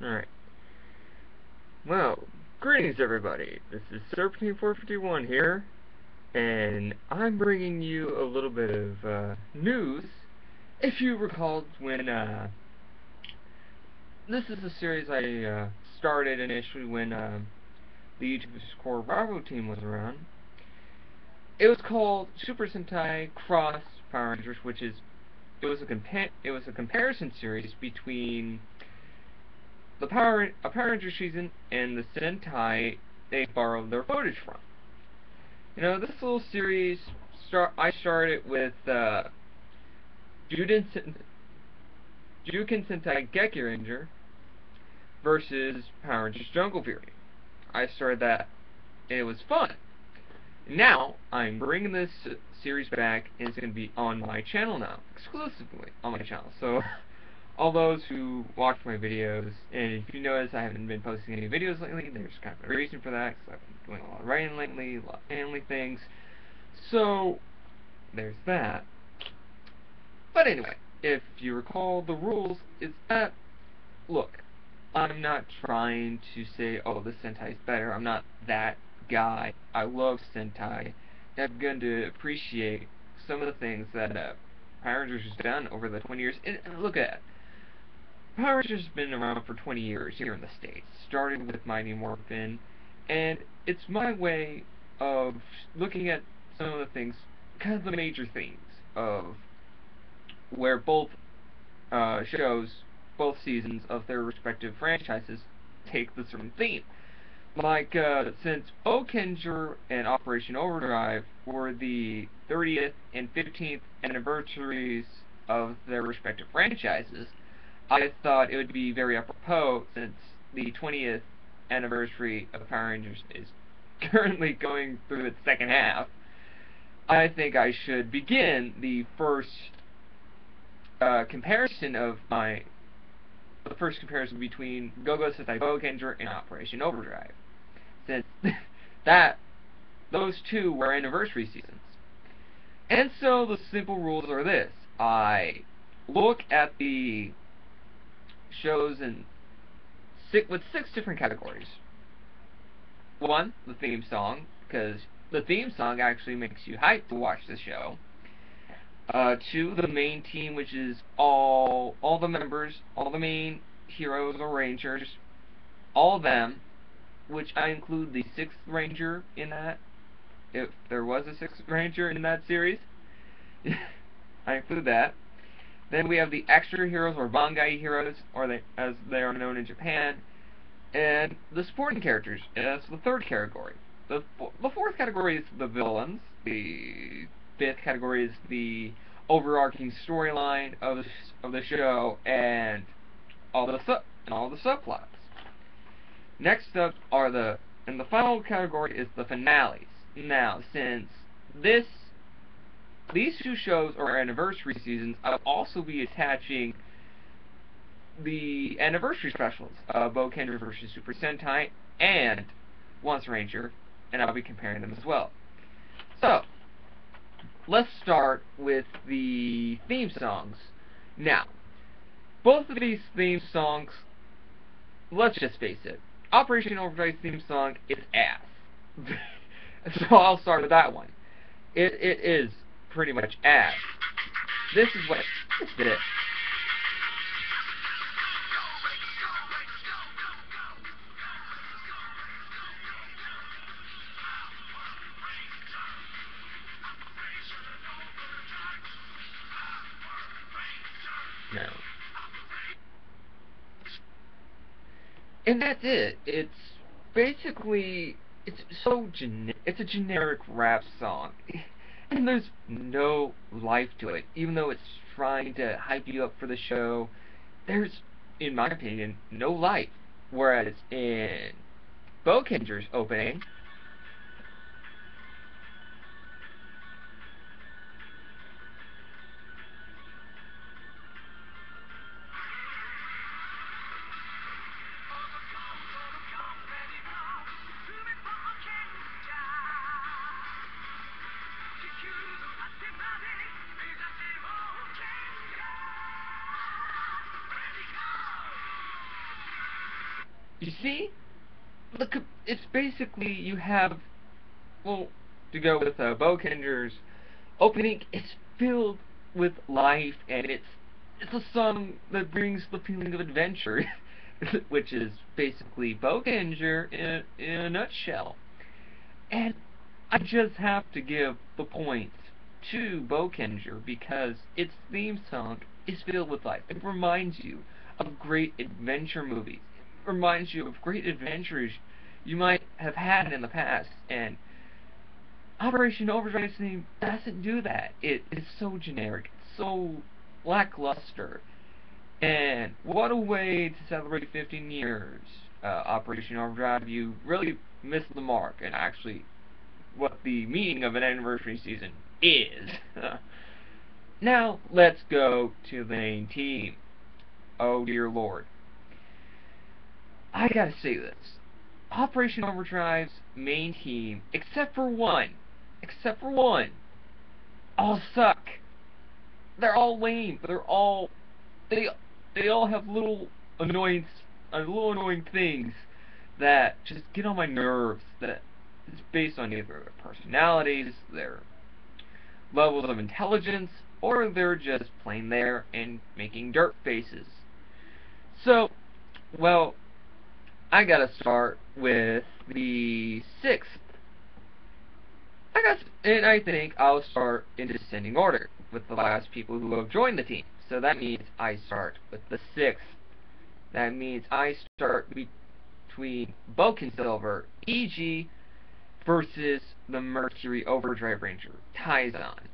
Alright. Well, greetings everybody. This is Serpentine451 here, and I'm bringing you a little bit of news. If you recall when, this is a series I started initially when the YouTube Core Bravo team was around. It was called Super Sentai Cross Power Rangers, which is, it was a comparison series between a Power Ranger season and the Sentai they borrowed their footage from. You know, this little series, I started with Juken Sentai Geki Ranger versus Power Rangers Jungle Fury. I started that, and it was fun. Now, I'm bringing this series back, and it's going to be on my channel now, exclusively on my channel. So, all those who watch my videos, and if you notice I haven't been posting any videos lately, there's kind of a reason for that, because I've been doing a lot of writing lately, a lot of family things. So, there's that. But anyway, if you recall, the rules is that, look, I'm not trying to say, oh, this Sentai is better. I'm not that guy. I love Sentai. I'm going to appreciate some of the things that Power Rangers has done over the 20 years. And look at that. Power Rangers has been around for 20 years here in the States, starting with Mighty Morphin, and it's my way of looking at some of the things, kind of the major themes of where both shows, both seasons of their respective franchises take the certain theme. Like, since Boukenger and Operation Overdrive were the 30th and 15th anniversaries of their respective franchises, I thought it would be very apropos, since the 20th anniversary of Power Rangers is currently going through its second half. I think I should begin the first comparison of the first comparison between GoGo Sentai Boukenger and Operation Overdrive, since those two were anniversary seasons. And so the simple rules are this: I look at the shows and with 6 different categories. 1, the theme song, because the theme song actually makes you hyped to watch the show. 2, the main team, which is all the members, all the main heroes or rangers, all of them, which I include the 6th ranger in that, if there was a 6th ranger in that series. I include that. Then we have the extra heroes, or Bangai heroes, or as they are known in Japan, and the supporting characters, and that's the 3rd category. The 4th category is the villains. The 5th category is the overarching storyline of the show, and all the subplots. Next up are and the final category is the finales. Now, since these 2 shows are anniversary seasons, I'll also be attaching the anniversary specials of Boukenger vs. Super Sentai and Once Ranger, and I'll be comparing them as well. So, let's start with the theme songs. Now, both of these theme songs, let's just face it, Operation Overdrive theme song is ass. So I'll start with that one. It is pretty much ass. This is it. No. And that's it. It's basically, it's a generic rap song. And there's no life to it. Even though it's trying to hype you up for the show, there's, in my opinion, no life. Whereas in Boukenger's opening, You see, look, it's basically you have, well, to go with Boukenger's opening, it's filled with life, and it's a song that brings the feeling of adventure, which is basically Boukenger in a nutshell. And I just have to give the points to Boukenger because its theme song is filled with life. It reminds you of great adventure movies. It reminds you of great adventures you might have had in the past, and Operation Overdrive's theme doesn't do that. It is so generic, it's so lackluster. And what a way to celebrate 15 years. Operation Overdrive, you really missed the mark, and actually what the meaning of an anniversary season is. Now, let's go to the main team. Oh dear lord. I gotta say this. Operation Overdrive's main team, except for one, all suck. They're all lame. They they all have little annoying things that just get on my nerves. That it's based on either their personalities, their levels of intelligence, or they're just plain there and making dirt faces. So, well, I gotta start with the sixth. And I think I'll start in descending order with the last people who have joined the team. So that means I start with the sixth. That means I start between Silver, E.G., versus the Mercury Overdrive Ranger, Taizan.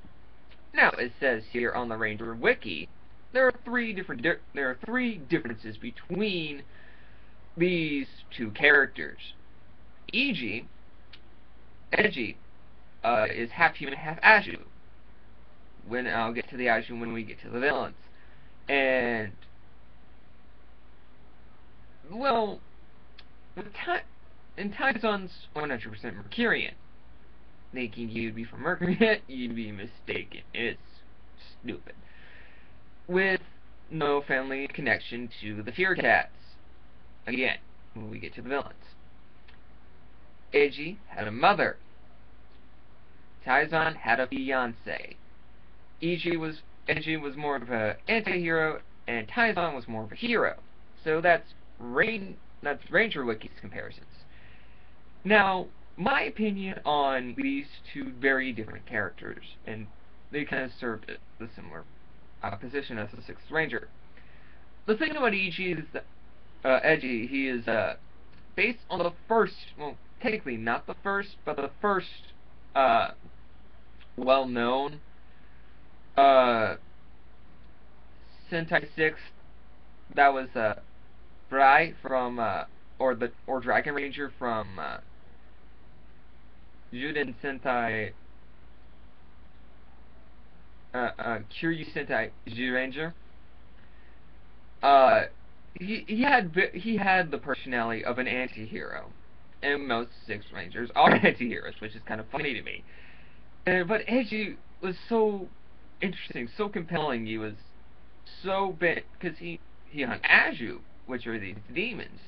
Now, it says here on the Ranger Wiki, there are three differences between these two characters. E.G., Edgy, is half human, half Aju. I'll get to the Aju when we get to the villains. And, well, and Taizan's 100% Mercurian. Thinking you'd be from Mercury, you'd be mistaken. It's stupid. With no family connection to the Fear Cats. Again, when we get to the villains. Eiji had a mother. Taizan had a fiance. Eiji was more of an anti-hero, and Taizan was more of a hero. So that's Ranger Wiki's comparisons. Now, my opinion on these two very different characters, and they kind of served the similar position as the Sixth Ranger. The thing about Eiji is that Eiji, he is based on the first, well, technically not the first, but the first well-known Sentai 6 that was Fry from or Dragon Ranger from Juden Sentai Kiryu Sentai Zyuranger. He had the personality of an anti-hero, and most Six Rangers are anti-heroes, which is kind of funny to me. But Eiji was so interesting, so compelling. He was so big because he hung Aju, which are these demons,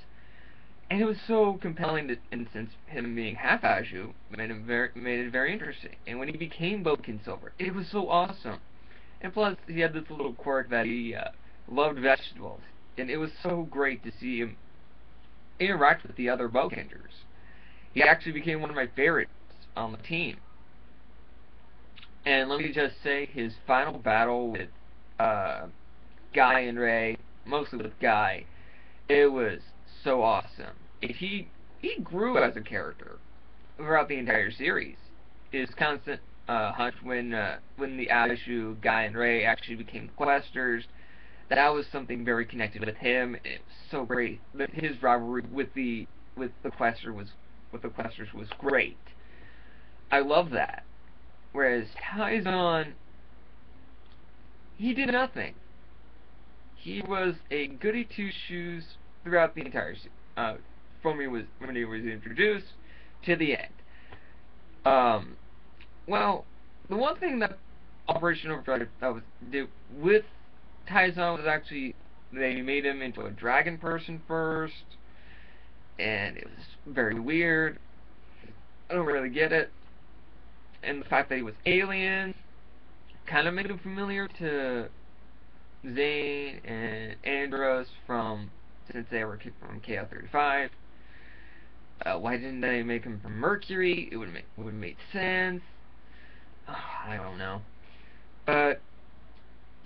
and it was so compelling that, and since him being half Aju, made it very interesting. And when he became Silver, it was so awesome. And plus, he had this little quirk that he loved vegetables, and it was so great to see him interact with the other Boukengers. He actually became one of my favorites on the team. And let me just say, his final battle with Guy and Ray, mostly with Guy, it was so awesome. He grew as a character throughout the entire series. His constant hunch when the Aju, Guy, and Ray actually became Questers, that was something very connected with him. It was so great. His rivalry with the Questers was great. I love that. Whereas Taizan, he did nothing. He was a goody two-shoes throughout the entire from when he was introduced to the end. Well, the one thing that Operation Overdrive did with Taizan was actually they made him into a dragon person first, and it was very weird. I don't really get it. And the fact that he was alien kind of made him familiar to Zane and Andros from, since they were from KO35. Why didn't they make him from Mercury? It would have made sense. I don't know. But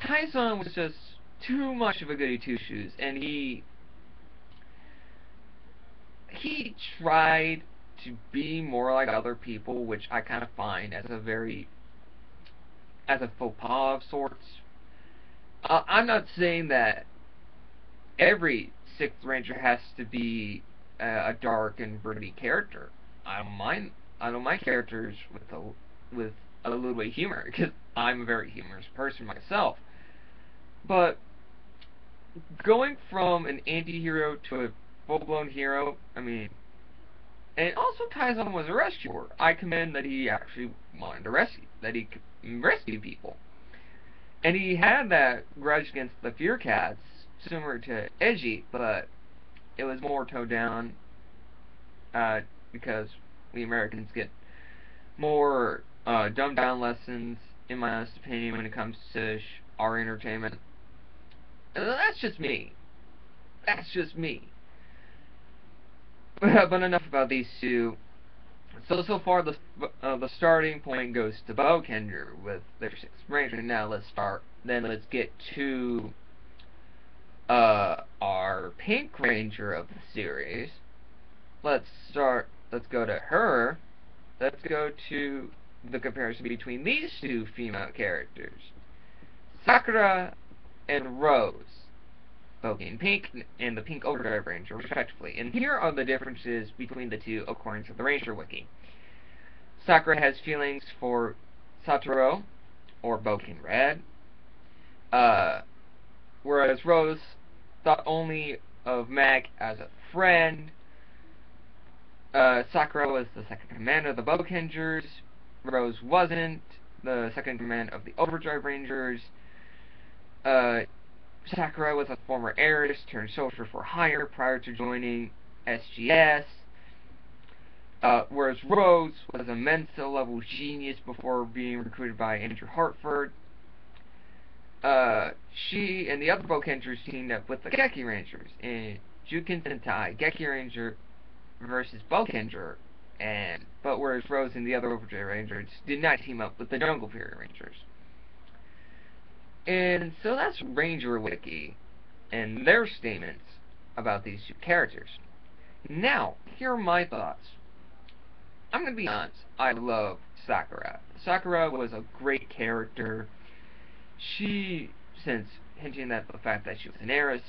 Tyson was just too much of a goody two shoes, and he tried to be more like other people, which I kind of find as a faux pas of sorts. I'm not saying that every Sixth Ranger has to be a dark and gritty character. I don't mind. I don't mind characters with a little bit of humor, because I'm a very humorous person myself. But going from an anti-hero to a full-blown hero, I mean, and also Taizan was a rescuer. I commend that he actually wanted to rescue people. And he had that grudge against the Fear Cats, similar to Edgy, but it was more toned down, because we Americans get more dumbed down lessons, in my honest opinion, when it comes to our entertainment. And that's just me. That's just me. But enough about these two. So far the starting point goes to Boukenger with their Sixth Ranger. Now let's get to our Pink Ranger of the series. Let's go to her. Let's go to the comparison between these two female characters, Sakura and Rose, both in Pink and the Pink Overdrive Ranger, respectively. And here are the differences between the two according to the Ranger Wiki. Sakura has feelings for Satoru, or Boken Red, whereas Rose thought only of Mac as a friend. Sakura was the second command of the Boukengers. Rose wasn't the second command of the Overdrive Rangers. Sakura was a former heiress turned soldier for hire prior to joining SGS. Whereas Rose was a Mensa level genius before being recruited by Andrew Hartford. She and the other Boukengers teamed up with the Geki Rangers in Jukin Sentai Geki Ranger versus Boukenger, but whereas Rose and the other Overdrive Rangers did not team up with the Jungle Fury Rangers. And so that's Ranger Wiki and their statements about these two characters. Now, here are my thoughts. I'm going to be honest, I love Sakura. Sakura was a great character. Since hinting at the fact that she was an heiress,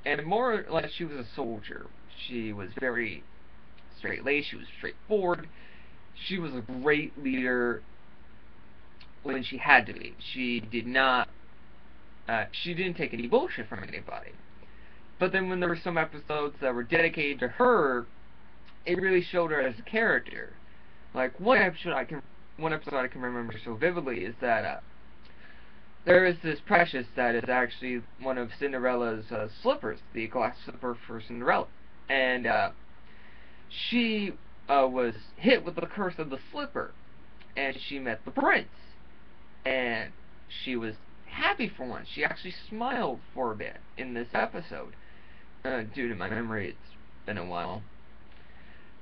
and more or less she was a soldier. She was very straight-laced, she was straightforward. She was a great leader when she had to be. She didn't take any bullshit from anybody. But then when there were some episodes that were dedicated to her, it really showed her as a character. Like, one episode I can remember so vividly is that there is this Precious that is actually one of Cinderella's slippers, the glass slipper for Cinderella. And she was hit with the curse of the slipper, and she met the prince. And she was happy for once. She actually smiled for a bit in this episode. Due to my memory, it's been a while.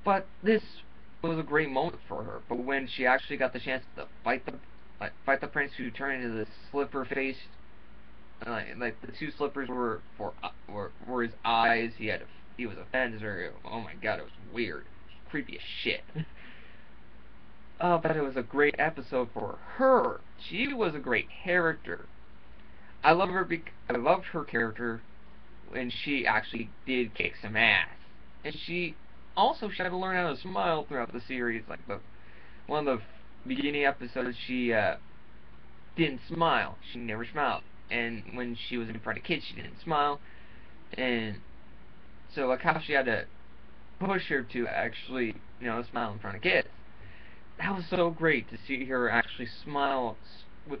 But this was a great moment for her. But when she actually got the chance to fight the prince, who turned into this slipper-faced, like the two slippers were his eyes. He was a fencer. Oh my god, it was weird. It was creepy as shit. But it was a great episode for her. She was a great character. I loved her character when she actually did kick some ass. And she had to learn how to smile throughout the series. Like one of the beginning episodes, she didn't smile. She never smiled. And when she was in front of kids, she didn't smile. And so like how she had to push her to actually, smile in front of kids. That was so great to see her actually smile with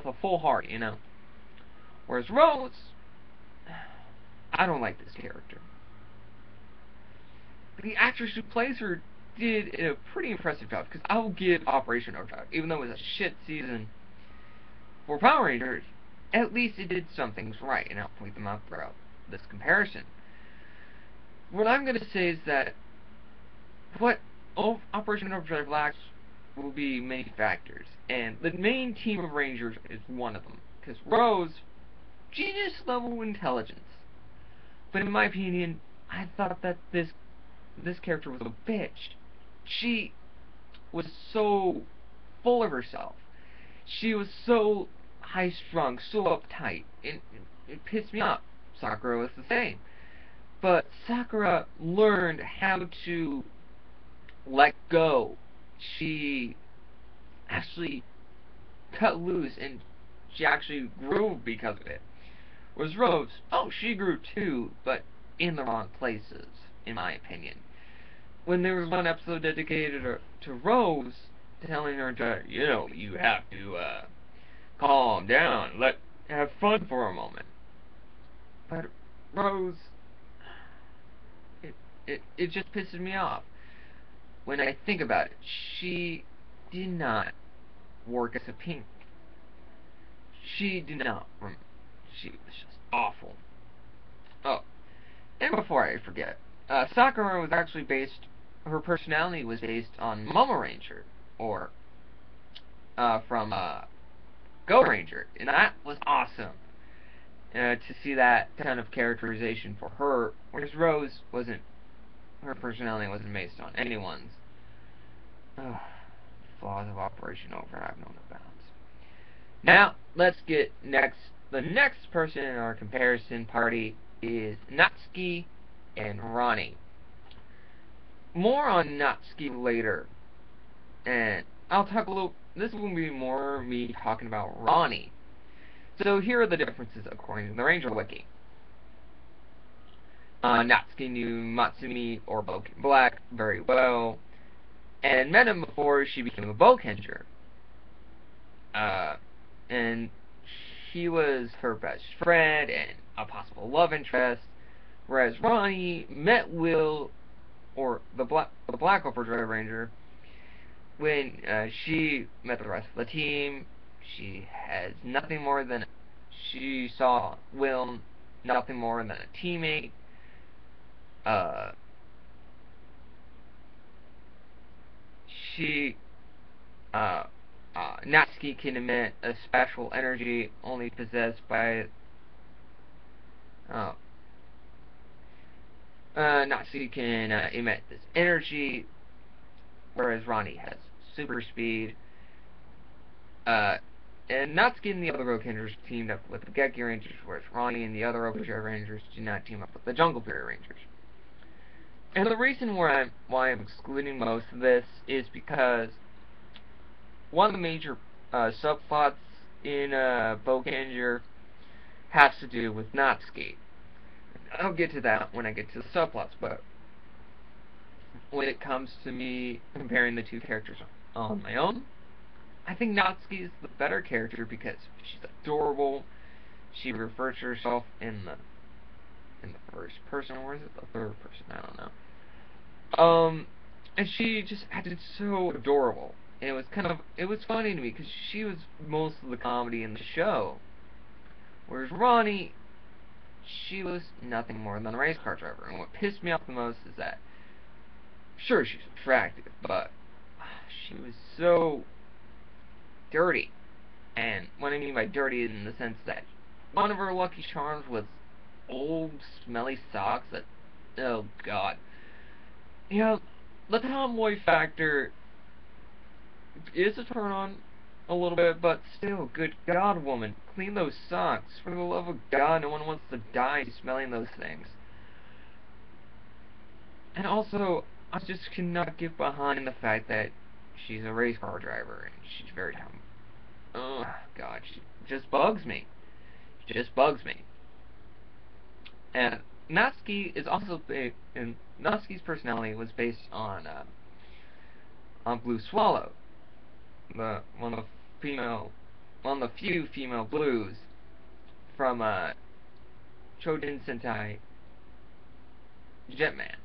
a full heart, Whereas Rose, I don't like this character. the actress who plays her did a pretty impressive job, because I will give Operation Overdrive, even though it was a shit season for Power Rangers, at least it did some things right, and I'll point them out throughout this comparison. What I'm going to say is that what Operation Overdrive lacks will be many factors, and the main team of Rangers is one of them, because Rose, genius level intelligence. But in my opinion, I thought that this character was a bitch. She was so full of herself. She was so high-strung, so uptight. It pissed me off. Sakura was the same. But Sakura learned how to let go. She actually cut loose, and she actually grew because of it. Whereas Rose, oh, she grew too, but in the wrong places, in my opinion. When there was one episode dedicated to Rose, telling her to, you have to calm down, have fun for a moment. But Rose, it just pisses me off. When I think about it, she did not work as a pink. She did not. She was just awful. Oh, and before I forget, Sakura was actually based. Her personality was based on Momo Ranger, or from Go Ranger, and that was awesome. To see that kind of characterization for her, whereas Rose wasn't. Her personality wasn't based on anyone's. Flaws of Operation Overdrive known abounds. Now, let's get next. The next person in our comparison party is Natsuki and Ronnie. More on Natsuki later, and I'll talk a little. This will be more me talking about Ronnie. So here are the differences according to the Ranger Wiki. Natsuki knew Matsumi or Black very well, and met him before she became a Boukenger. And he was her best friend and a possible love interest, whereas Ronnie met Will, or the Black Overdrive Ranger, when she met the rest of the team. She saw Will nothing more than a teammate. Natsuki can emit a special energy only possessed by Natsuki can emit this energy, whereas Ronnie has super speed. And Natsuki and the other Boukengers teamed up with the Geki Rangers, whereas Ronnie and the other Overdrive Rangers do not team up with the Jungle Fury Rangers. And the reason why I'm excluding most of this is because one of the major subplots in Boukenger has to do with Natsuki. I'll get to that when I get to the subplots, but when it comes to me comparing the two characters on my own, I think Natsuki is the better character because she's adorable. She refers to herself in the first person, or is it the third person? I don't know. And she just acted so adorable. And it was funny to me because she was most of the comedy in the show. Whereas Ronnie, she was nothing more than a race car driver. And what pissed me off the most is that, sure, she's attractive, but she was so dirty. And what I mean by dirty is in the sense that one of her lucky charms was old, smelly socks that, oh god. The tomboy factor is a turn on a little bit, but still, good god, woman, clean those socks. For the love of God, no one wants to die smelling those things. And also, I just cannot get behind the fact that she's a race car driver, and she's very dumb. Oh, God, she just bugs me. She just bugs me. And Natsuki is also and Natsuki's personality was based on Blue Swallow, one of the few female blues from GoGo Sentai Jetman.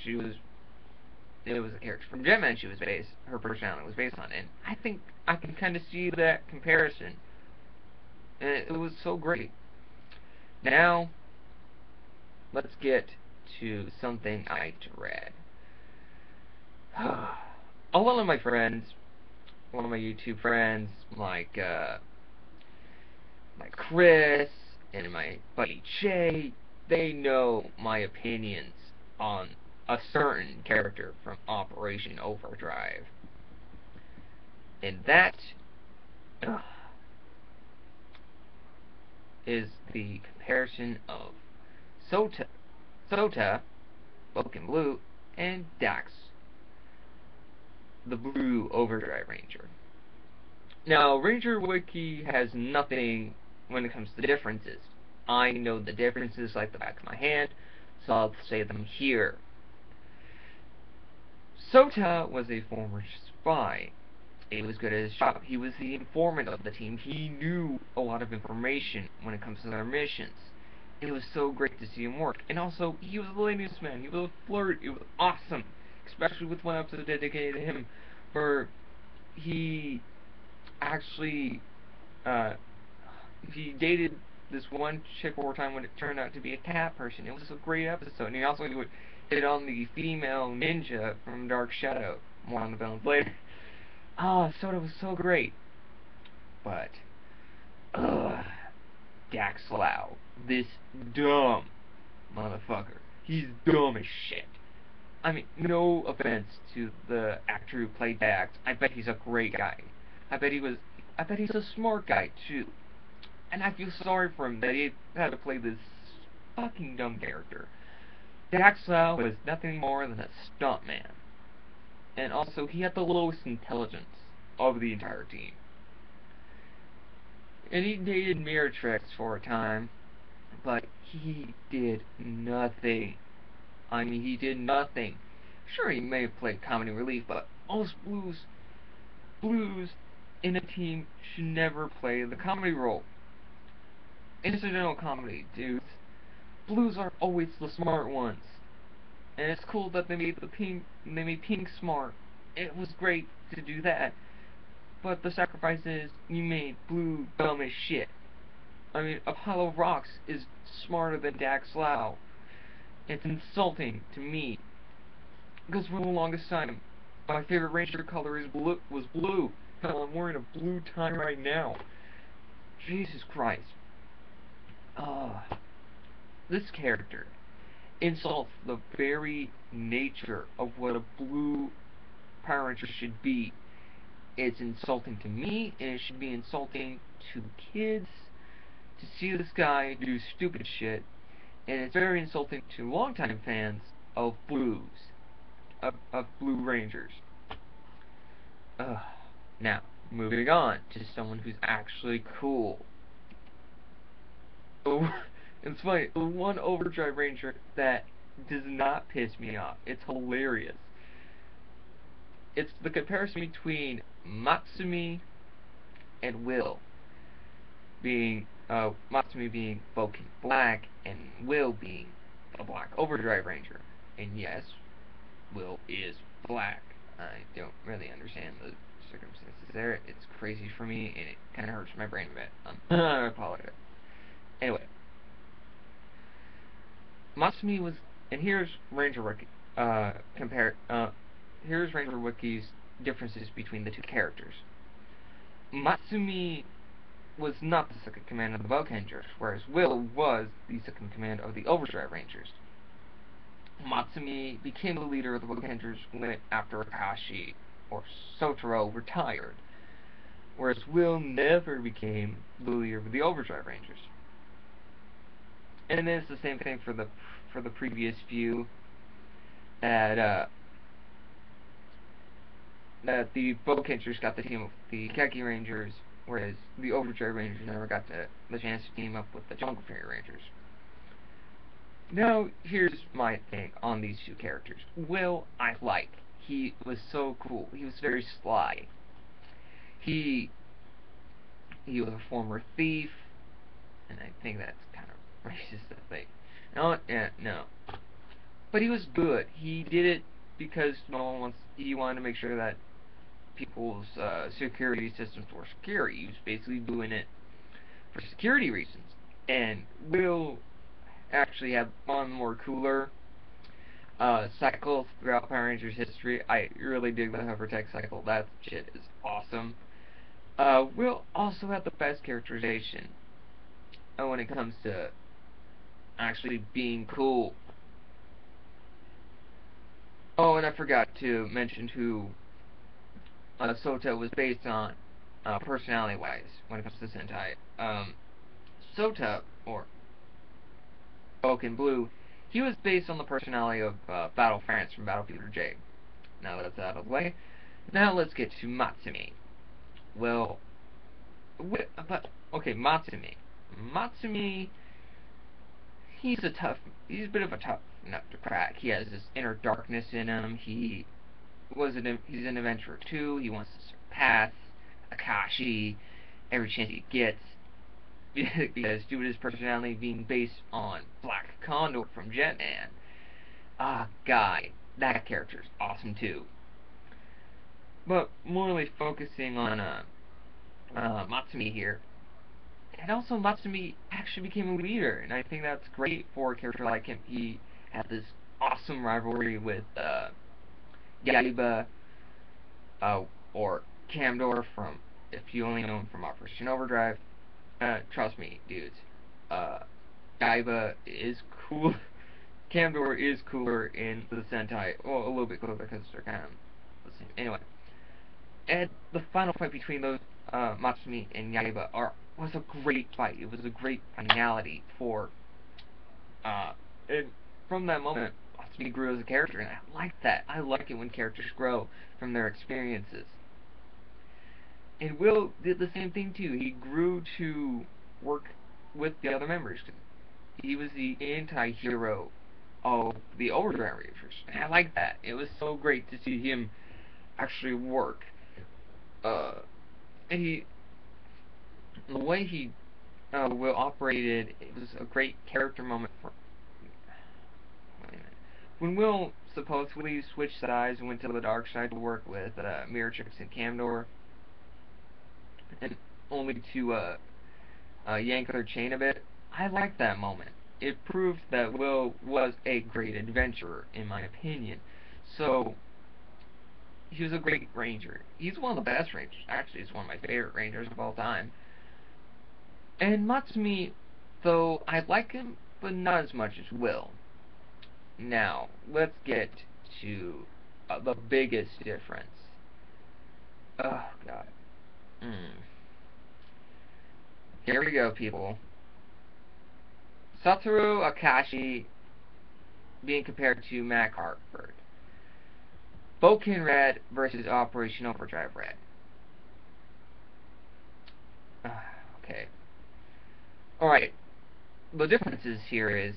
She was it was a character from Gemma she was based, her personality was based on, and I think I can kind of see that comparison, and it was so great. Now, let's get to something I dread. A lot of my friends, one of my YouTube friends, like Chris and my buddy Jay, they know my opinions on a certain character from Operation Overdrive. And that uh, is the comparison of Sota, Vulcan Blue, and Dax, the Blue Overdrive Ranger. Now, Ranger Wiki has nothing when it comes to differences. I know the differences like the back of my hand, so I'll say them here. Sota was a former spy. He was good at his job. He was the informant of the team. He knew a lot of information when it comes to their missions. It was so great to see him work. And also, he was a ladies' man. He was a flirt. It was awesome. Especially with one episode dedicated to him, where he actually, he dated this one chick over time when it turned out to be a cat person. It was a great episode. And he also hit on the female ninja from Dark Shadow. More on the villains later. Soda was so great. But, Dax Lau, this dumb motherfucker. He's dumb as shit. I mean, no offense to the actor who played Dax. I bet he's a great guy. I bet he's a smart guy, too. And I feel sorry for him that he had to play this fucking dumb character. Dax Lau was nothing more than a stuntman. And also, he had the lowest intelligence of the entire team. And he dated Miratrix for a time, but he did nothing. I mean, he did nothing. Sure, he may have played comedy relief, but most blues in a team should never play the comedy role. Incidental comedy, dudes. Blues are always the smart ones. And it's cool that they made Pink smart. It was great to do that. But the sacrifice is, you made Blue dumb as shit. I mean, Apollo Rocks is smarter than Dax Lau. It's insulting to me. Because for the longest time, my favorite Ranger color was blue. Hell, I'm wearing a blue tie right now. Jesus Christ. This character insults the very nature of what a blue Power Ranger should be. It's insulting to me, and it should be insulting to the kids to see this guy do stupid shit, and it's very insulting to longtime fans of blues, of Blue Rangers. Now, moving on to someone who's actually cool. It's funny, the one Overdrive Ranger that does not piss me off, it's hilarious. It's the comparison between Matsumi and Will, being Matsumi being Vulcan Black and Will being a Black Overdrive Ranger. And yes, Will is black. I don't really understand the circumstances there. It's crazy for me, and it kind of hurts my brain a bit. I apologize. Anyway, Matsumi was, and here's Ranger Wiki. Here's Ranger Wiki's differences between the two characters. Matsumi was not the second command of the Boukengers, whereas Will was the second command of the Overdrive Rangers. Matsumi became the leader of the Boukengers after Akashi, or Sotaro, retired, whereas Will never became the leader of the Overdrive Rangers. And then it's the same thing for the previous few, that the Boukengers got the team of the Keki Rangers, whereas the Overdrive Rangers never got the chance to team up with the Jungle Fury Rangers. Now, here's my take on these two characters. Will, I like. He was so cool. He was very sly. He was a former thief, and I think that's kind of racist to think. No. But he was good. He did it because no one wants. He wanted to make sure that people's security systems were secure. He was basically doing it for security reasons. And Will actually have one more cooler cycles throughout Power Rangers history. I really dig the Hovertech cycle. That shit is awesome. Will also have the best characterization when it comes to actually being cool. Oh, and I forgot to mention who Sota was based on, personality-wise, when it comes to Sentai. Sota, or Oak and Blue, he was based on the personality of Battle France from Battlefield J. Now that's out of the way. Now let's get to Matsumi. Well, okay, Matsumi. Matsumi, he's a bit of a tough nut to crack. He has this inner darkness in him. He's an adventurer too. He wants to surpass Akashi every chance he gets. Because due to his personality being based on Black Condor from Jetman. That character is awesome too. But morally focusing on Matsumi here. And also Matsumi actually became a leader, and I think that's great for a character like him. He had this awesome rivalry with Yaiba, or Camdor from, if you only know him from Operation Overdrive. Trust me, dudes. Yaiba is cool. Camdor is cooler in the Sentai. Well, a little bit cooler because they're kind of the same. Anyway. And the final fight between those, Matsumi and Yaiba, was a great fight. It was a great finality for, and from that moment, Matsumi grew as a character, and I like that. I like it when characters grow from their experiences. And Will did the same thing too. He grew to work with the other members. He was the anti-hero of the Overdrive Rangers, and I like that. It was so great to see him actually work. And the way he Will operated, it was a great character moment for. Wait a minute. When Will supposedly switched sides and went to the dark side to work with Miratrix and Camdor, and only to yank their chain a bit. I liked that moment. It proved that Will was a great adventurer, in my opinion. So, he was a great ranger. He's one of the best rangers. Actually, he's one of my favorite rangers of all time. And Matsumi, though, I like him, but not as much as Will. Now, let's get to the biggest difference. Oh, God. Here we go, people. Satoru Akashi being compared to Mac Hartford. Boukenger Red versus Operation Overdrive Red. Okay. Alright. The differences here is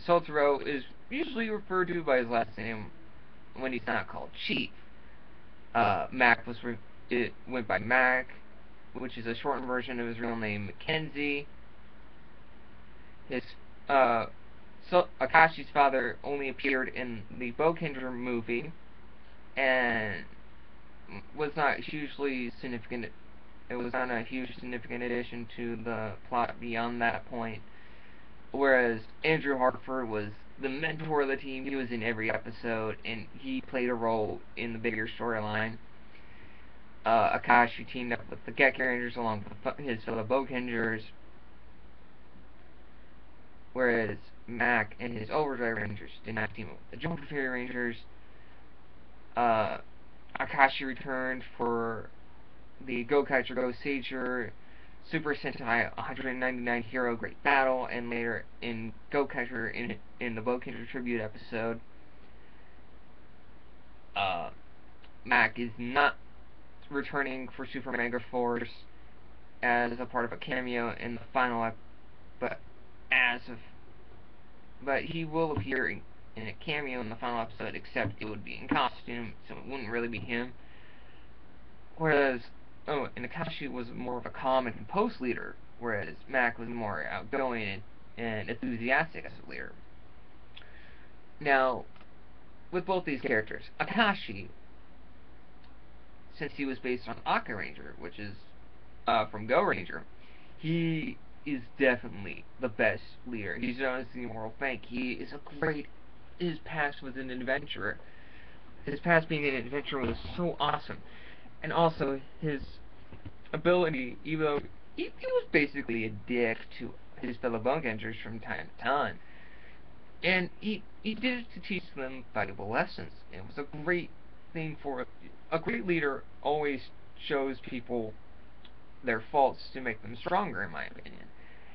Satoru is usually referred to by his last name when he's not called Chief. Mac it went by Mac, which is a shortened version of his real name, Mackenzie. Akashi's father only appeared in the Boukenger movie and was not hugely significant. It was not a huge significant addition to the plot beyond that point. Whereas Andrew Hartford was the mentor of the team. He was in every episode, and he played a role in the bigger storyline. Akashi teamed up with the Geki Rangers along with his fellow Boukengers, whereas Mac and his Overdrive Rangers did not team up with the Jungle Fury Rangers. Akashi returned for the Gokaiger Go Sager Super Sentai 199 Hero Great Battle, and later in Gokaiger in the Boukenger Tribute episode. Mac is not returning for Super Mega Force as a part of a cameo in the final but he will appear in a cameo in the final episode, except it would be in costume, so it wouldn't really be him. Whereas, and Akashi was more of a calm and composed leader, whereas Mac was more outgoing and enthusiastic as a leader. Now, with both these characters, Akashi, since he was based on Aka Ranger, which is from Go Ranger, he is definitely the best leader. He's honestly a moral bank. He is a great. His past was an adventurer. His past being an adventurer was so awesome, and also his ability, even though he was basically a dick to his fellow Boukengers from time to time, and he did it to teach them valuable lessons. It was a great thing for a great leader. Always shows people their faults to make them stronger, in my opinion.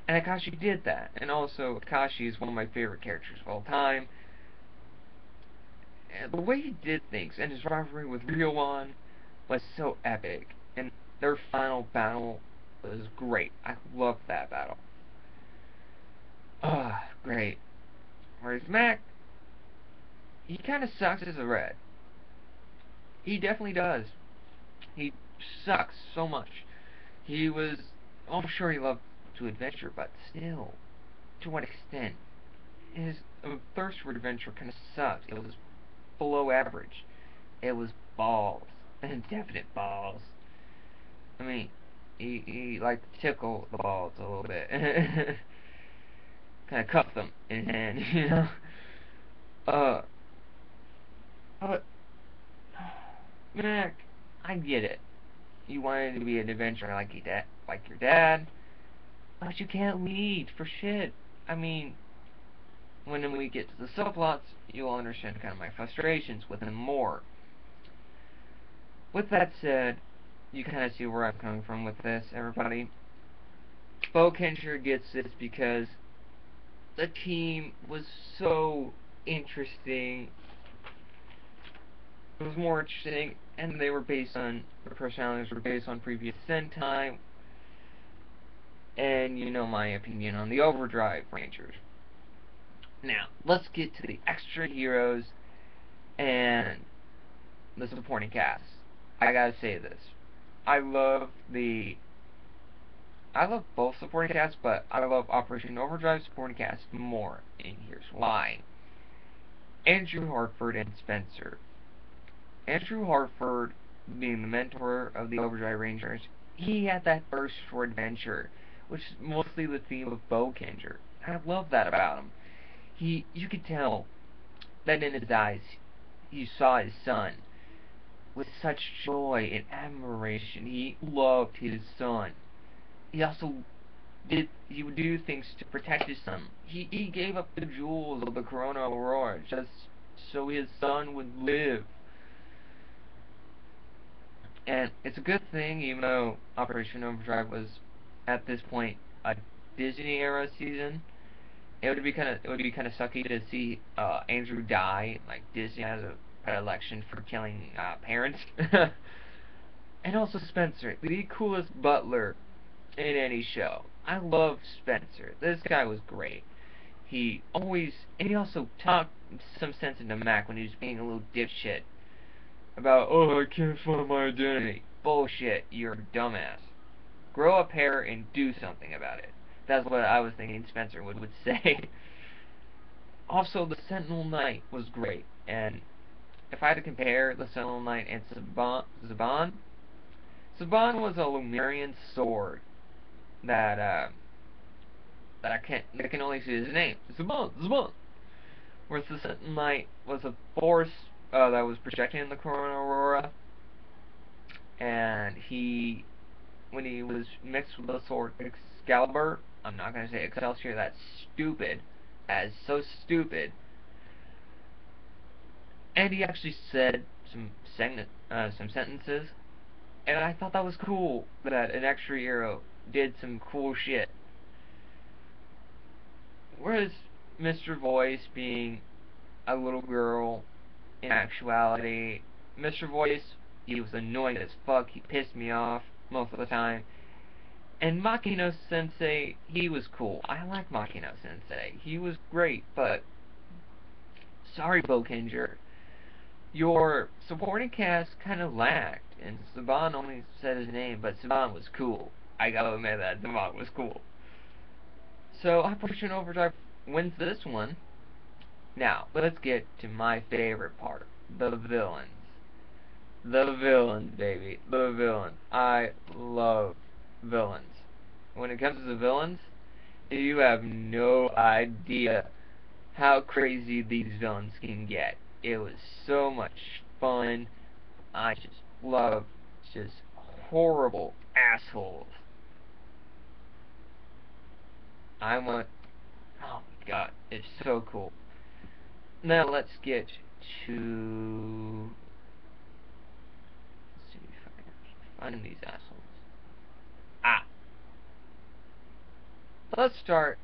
And Akashi did that. And also, Akashi is one of my favorite characters of all time. And the way he did things and his rivalry with Ryoan was so epic. And their final battle was great. I loved that battle. Great. Whereas Mac, he kind of sucks as a red. He definitely does. He sucks so much. He was, I'm sure he loved to adventure, but still, to what extent? His thirst for adventure kind of sucked. It was below average. It was balls, definite balls. I mean, he liked to tickle the balls a little bit, kind of cuff them in hand, you know. Uh, but Mac, I get it. You wanted to be an adventurer like your dad, but you can't lead for shit. I mean, when we get to the subplots, you'll understand kind of my frustrations with him more. With that said, you kind of see where I'm coming from with this, everybody. Boukenger gets this because the team was so interesting. It was more interesting, and they were based on, their personalities were based on previous Sentai, and you know my opinion on the Overdrive Rangers. Now, let's get to the extra heroes and the supporting cast. I gotta say this. I love both supporting casts, but I love Operation Overdrive supporting cast more, and here's why. Andrew Hartford and Spencer. Andrew Hartford, being the mentor of the Overdrive Rangers, he had that thirst for adventure, which is mostly the theme of Boukenger. I love that about him. You could tell that in his eyes, he saw his son with such joy and admiration. He loved his son. He also he would do things to protect his son. He gave up the jewels of the Corona Aurora just so his son would live. And it's a good thing, even though Operation Overdrive was at this point a Disney era season. It would be kind of sucky to see Andrew die. Like Disney has a predilection for killing parents. And also Spencer, the coolest butler in any show. I love Spencer. This guy was great. And he also talked some sense into Mac when he was being a little dipshit about, oh, I can't find my identity. Bullshit, you're a dumbass. Grow a pair and do something about it. That's what I was thinking Spencer would say. Also, the Sentinel Knight was great, and if I had to compare the Sentinel Knight and Saban was a Lemurian sword that I can only see his name. Saban. Whereas the Sentinel Knight was a force that was projecting in the Corona Aurora, and when he was mixed with the sword Excalibur, I'm not gonna say Excelsior. That's stupid. That is so stupid. And he actually said some sentences, and I thought that was cool that an extra hero did some cool shit. Whereas Mr. Voice being a little girl, in actuality, Mr. Voice, he was annoying as fuck. He pissed me off most of the time. And Makino Sensei, he was cool. I like Makino Sensei. He was great, but sorry, Boukenger. Your supporting cast kind of lacked, and Saban only said his name, but Saban was cool. I gotta admit that Saban was cool. So Operation Overdrive wins this one Now, let's get to my favorite part, the villains. The villains, baby. The villains. I love villains. When it comes to the villains, you have no idea how crazy these villains can get. It was so much fun. I just love just horrible assholes. I want... Oh my god, it's so cool. Now let's get to... Let's see if I can find these assholes. Ah! Let's start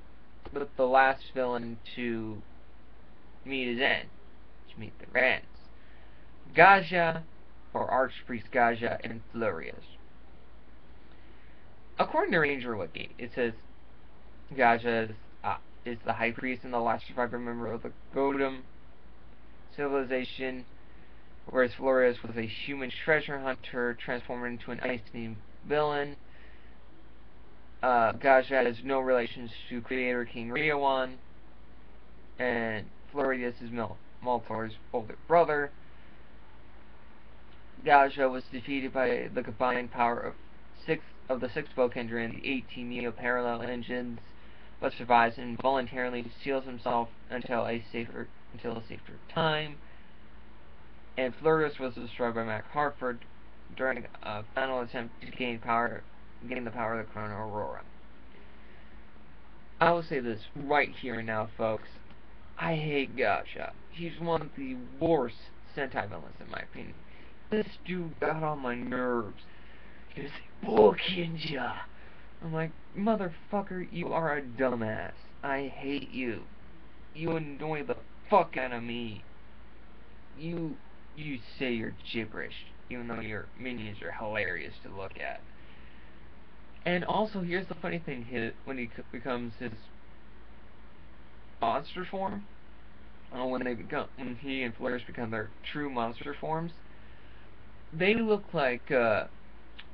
with the last villain to meet his end. To meet their ends. Gaja, or Archpriest Gaja, and Flurious. According to Ranger Wiki, it says Gaja is the High Priest and the last surviving member of the Godam civilization, whereas Florius was a human treasure hunter transformed into an ice-themed villain. Gaja has no relations to creator King Riowan, and Florius is Maltor's older brother. Gaja was defeated by the combined power of the six Boukenger and the 18 Neo-Parallel engines, but survives and voluntarily seals himself until a safer time. And Flurious was destroyed by Mac Harford during a final attempt to gain the power of the Chrono Aurora. I will say this right here and now, folks. I hate Gaja. He's one of the worst Sentai villains in my opinion. This dude got on my nerves. He was like, Boukenger. I'm like, motherfucker, you are a dumbass. I hate you. You annoy the fuck out of me. You say you're gibberish, even though your minions are hilarious to look at. And also, here's the funny thing: when he becomes his monster form, when he and Flores become their true monster forms, they look like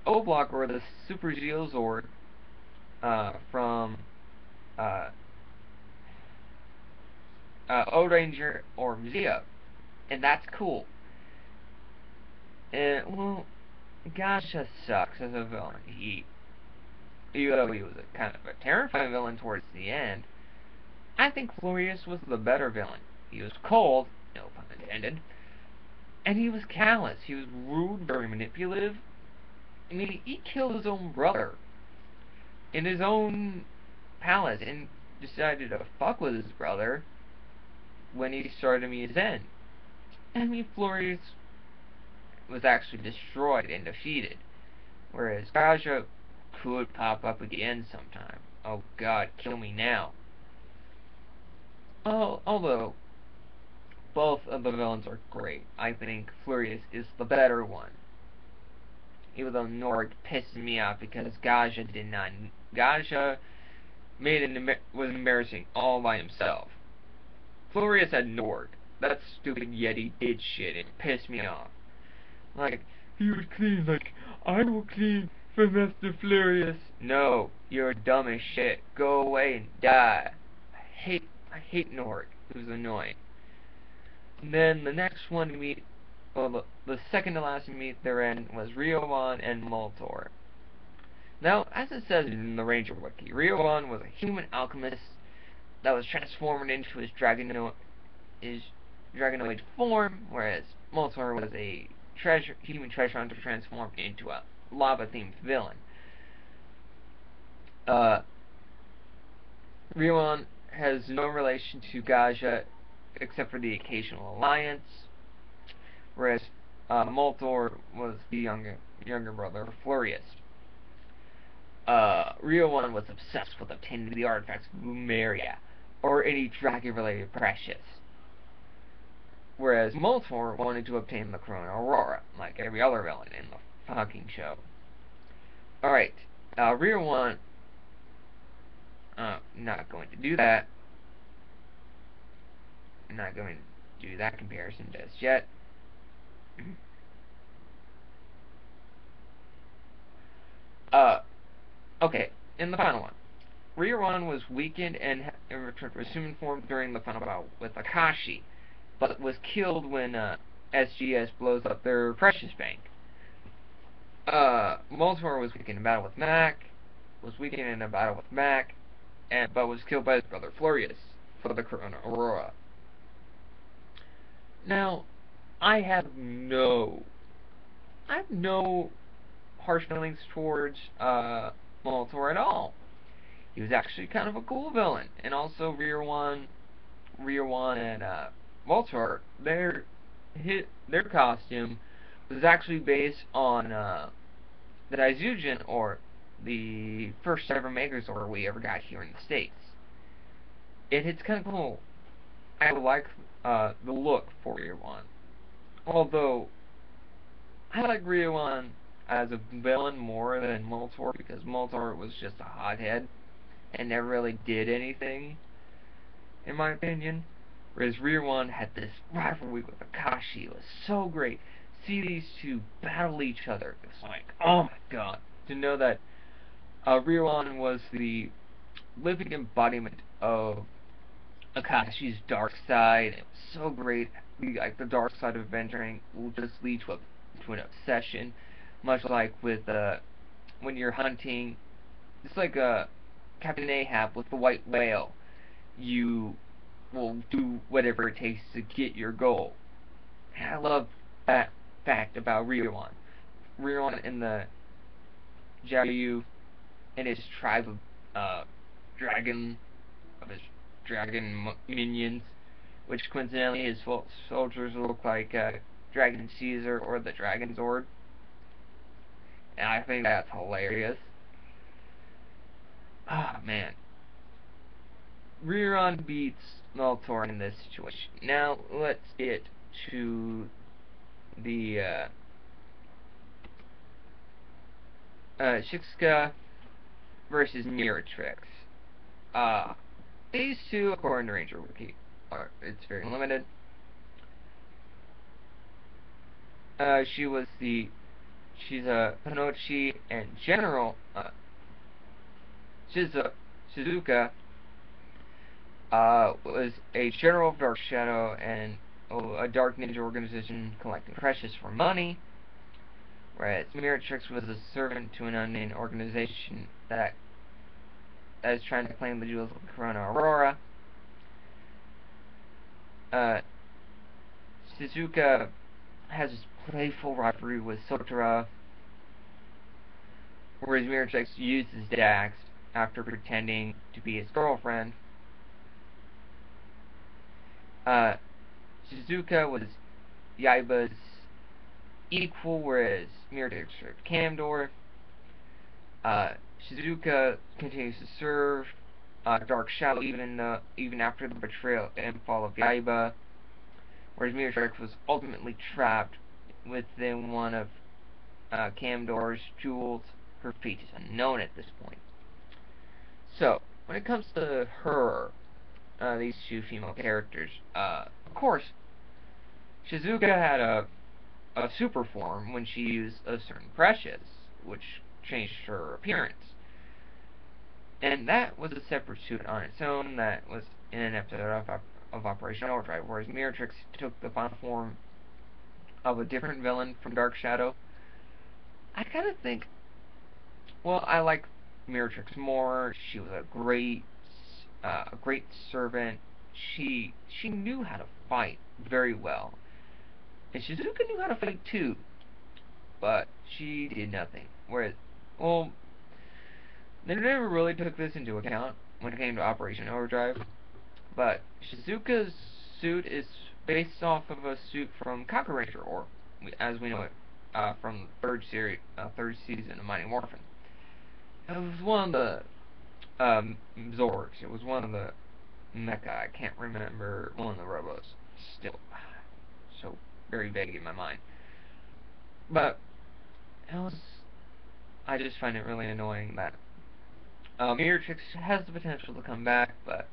O-Block or the Super Zeozord from O-Ranger or Zeo, and that's cool. And well, Gaja sucks as a villain. Even though he was a kind of a terrifying villain towards the end, I think Florius was the better villain. He was cold, no pun intended, and he was callous. He was rude, very manipulative. I mean, he killed his own brother in his own palace and decided to fuck with his brother when he started to meet his end. I mean, Florius was actually destroyed and defeated, whereas Gaja could pop up again sometime. Oh god, kill me now. Although both of the villains are great, I think Flurious is the better one. Even though Nord pisses me off because Gaja was embarrassing all by himself. Flurious had Nord. That stupid Yeti did shit and pissed me off. Like, he would clean, like, I will clean for Master Flurious. No, you're dumb as shit. Go away and die. I hate Nord. It was annoying. And then the next one to meet, well, the second to last to meet their end was Riowan and Moltor. Now, as it says in the Ranger Wiki, Riowan was a human alchemist that was transformed into his dragonoid form, whereas Moltor was a human treasure hunter transformed into a lava-themed villain. Riowan has no relation to Gaja except for the occasional alliance, whereas Moltor was the younger brother of Flurious. Riowan was obsessed with obtaining the artifacts of Lumeria, or any dragon-related precious, whereas Moltor wanted to obtain the Chrono Aurora, like every other villain in the fucking show. Alright, Riowan, not going to do that. I'm not going to do that comparison just yet. Okay, in the final one, Riowan was weakened and and returned to his human form during the final battle with Akashi, but was killed when SGS blows up their precious bank. Moltor was weakened in battle with Mac, but was killed by his brother Florius for the Corona Aurora. Now, I have no harsh feelings towards Moltor at all. He was actually kind of a cool villain, and also Rear One and Moltor, their costume was actually based on the Daizujin, or the first ever Megazord we ever got here in the States. And it's kind of cool. I like the look for Rear One. Although, I like Rear One as a villain more than Moltor, because Moltor was just a hothead and never really did anything, in my opinion. Whereas Rear One had this rivalry with Akashi. It was so great. See these two battle each other. It's like, oh my god. To know that Rear One was the living embodiment of Akashi's dark side. It was so great. Like, the dark side of adventuring will just lead to an obsession. Much like with when you're hunting. It's like Captain Ahab with the white whale. You will do whatever it takes to get your goal. And I love that fact about Rear One. Rear One in the Jiaoyu and his tribe of dragon minions, which coincidentally his soldiers look like Dragon Caesar or the Dragon Zord. And I think that's hilarious. Ah, man. Rear One beats Moltor in this situation. Now, let's get to the Shiksuka versus Miratrix. These two, according to Ranger Wiki, it's very limited. She's a Panochi and General Shizuka was a general of Dark Shadow and a dark ninja organization collecting precious for money, whereas Miratrix was a servant to an unnamed organization that is trying to claim the jewels of the Corona Aurora. Shizuka has this playful rivalry with Sotora, whereas Miratrix uses Dax after pretending to be his girlfriend. Shizuka was Yaiba's equal, whereas Miratrix served Camdor. Shizuka continues to serve Dark Shadow even after the betrayal and fall of Yaiba, whereas Miratrix was ultimately trapped within one of Camdor's jewels. Her fate is unknown at this point. So, when it comes to these two female characters, of course, Shizuka had a super form when she used a certain precious, which changed her appearance. And that was a separate suit on its own that was in an episode of Operation Overdrive, whereas Miratrix took the final form of a different villain from Dark Shadow. I kind of think, well, I like Miratrix more. She was a great servant. She knew how to fight very well, and Shizuka knew how to fight too, but she did nothing. Whereas, well, they never really took this into account when it came to Operation Overdrive, but Shizuka's suit is based off of a suit from Kaku Ranger, or as we know it from the third season of Mighty Morphin. It was one of the Zorgs. It was one of the Mecha. I can't remember one of the Robos. Still, so very vague in my mind. But I just find it really annoying that Miratrix has the potential to come back, but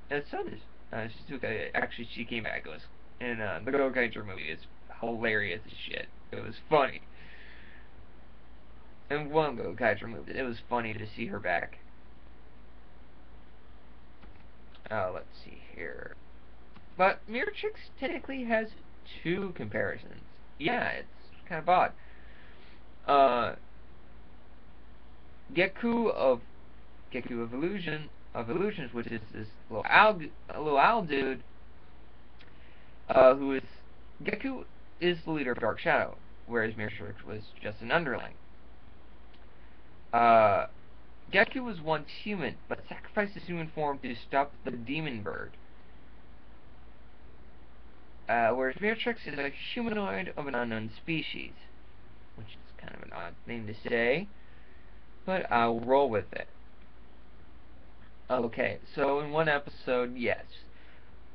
so does Shizuka. Actually, she came back. It was in the GoGo movie. It's hilarious as shit. It was funny. In one GoGo movie, it was funny to see her back. Let's see here. But Mirachix technically has two comparisons. Yeah, it's kind of odd. Uh, Geku of Geku Evolutions, which is this little owl dude, who is Geku is the leader of Dark Shadow, whereas Mirachix was just an underling. Uh, Geku was once human, but sacrificed his human form to stop the demon bird. Whereas Mirachix is a humanoid of an unknown species, which is kind of an odd thing to say, but I'll roll with it. Okay, so in one episode, yes,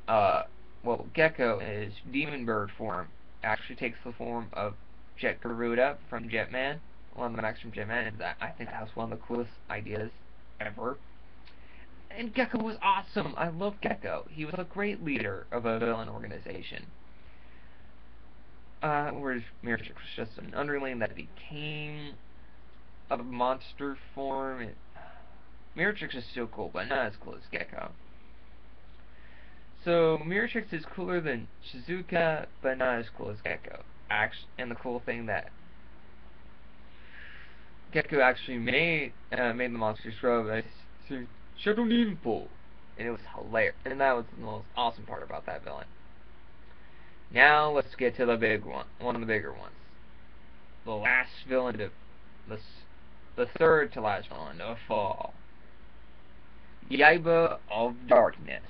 well, Gecko in his demon bird form actually takes the form of Jet Garuda from Jetman, one of the Max from Jetman, and I think that was one of the coolest ideas ever. And Gecko was awesome. I love Gecko. He was a great leader of a villain organization. Whereas Mirachix was just an underling that became a monster form. Mirachix is still cool, but not as cool as Gecko. So Mirachix is cooler than Shizuka, but not as cool as Gecko. And the cool thing that Gecko actually made the monsters grow by saying Shadow Ninpo, and it was hilarious. And that was the most awesome part about that villain. Now let's get to the big one of the bigger ones. The last villain to the third to last villain to fall. Yaiba of Darkness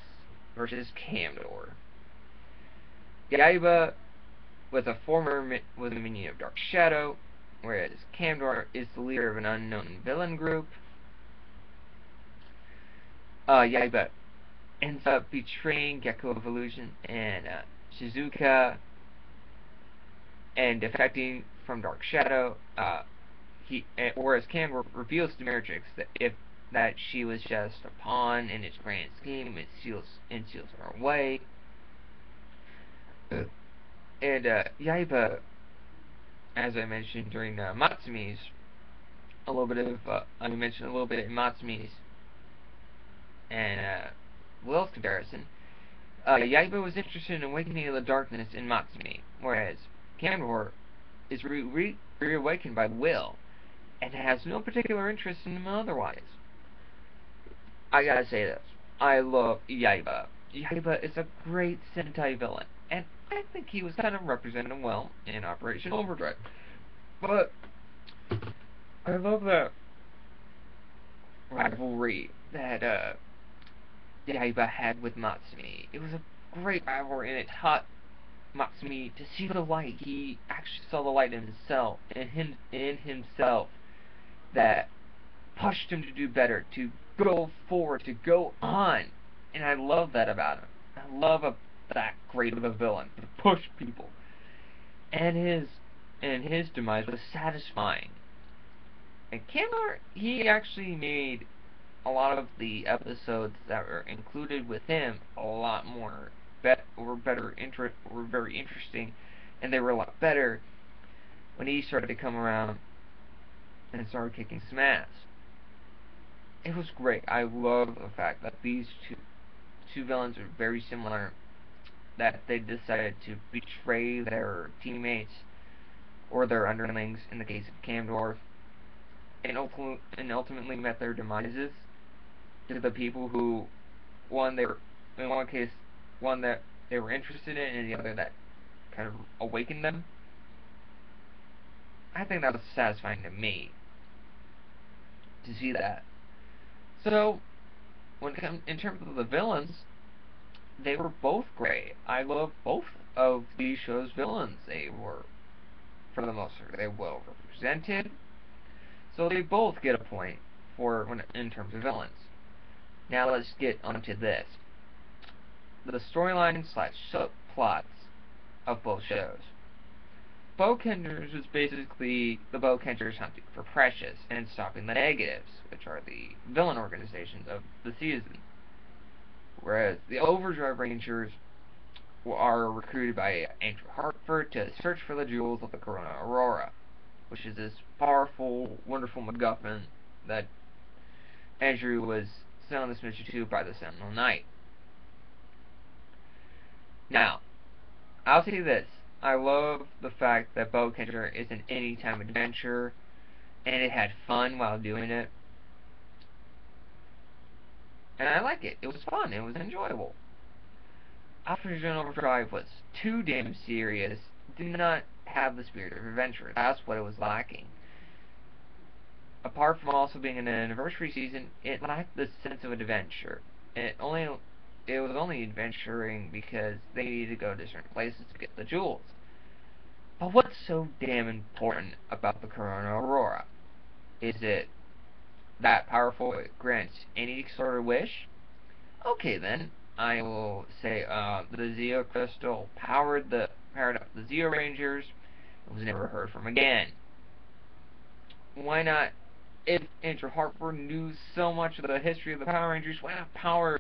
versus Camdor. Yaiba was a minion of Dark Shadow, whereas Camdor is the leader of an unknown villain group. Yaiba ends up betraying Gecko Evolution and Shizuka and defecting from Dark Shadow. Whereas Camdor reveals to Mirachix that she was just a pawn in his grand scheme and seals her away. And Yaiba, as I mentioned during Matsumi's, I mentioned a little bit in Matsumi's and Will's comparison. Yaiba was interested in awakening the darkness in Matsumi, whereas Camdor is reawakened by Will and has no particular interest in him otherwise. I gotta say this. I love Yaiba. Yaiba is a great Sentai villain, and I think he was kind of represented well in Operation Overdrive. But I love that rivalry that Yaiba had with Matsumi. It was a great rivalry, and it taught Matsumi to see the light. He actually saw the light in himself that pushed him to do better, to go forward, to go on. And I love that about him. I love that great of a villain, to push people. And his demise was satisfying. And Camdor, he actually made a lot of the episodes that were included with him a lot more were very interesting, and they were a lot better when he started to come around and started kicking some ass. It was great. I love the fact that these two villains are very similar, that they decided to betray their teammates or their underlings in the case of Camdor, and ultimately met their demises to the people who in one case one that they were interested in and the other that kind of awakened them. I think that was satisfying to me to see that. So in terms of the villains, they were both great. I love both of these shows' villains. They were, for the most part, they were well represented. So they both get a point in terms of villains. Now let's get onto this. The storyline / subplots of both shows. Boukengers was basically the Boukengers hunting for Precious and stopping the Negatives, which are the villain organizations of the season. Whereas the Overdrive Rangers are recruited by Andrew Hartford to search for the jewels of the Corona Aurora, which is this powerful, wonderful MacGuffin that Andrew was sent on this mission to by the Sentinel Knight. Now, I'll say this. I love the fact that Boukenger is an anytime adventure, and it had fun while doing it. And I like it. It was fun. It was enjoyable. Operation Overdrive was too damn serious. Did not have the spirit of adventure. That's what it was lacking. Apart from also being an anniversary season, it lacked the sense of adventure. It was only adventuring because they needed to go to certain places to get the jewels. But what's so damn important about the Corona Aurora? Is it that powerful it grants any sort of wish? Okay then, I will say the Zeo Crystal powered up the Zeo Rangers and was never heard from again. Why not? If Andrew Harper knew so much of the history of the Power Rangers, why not power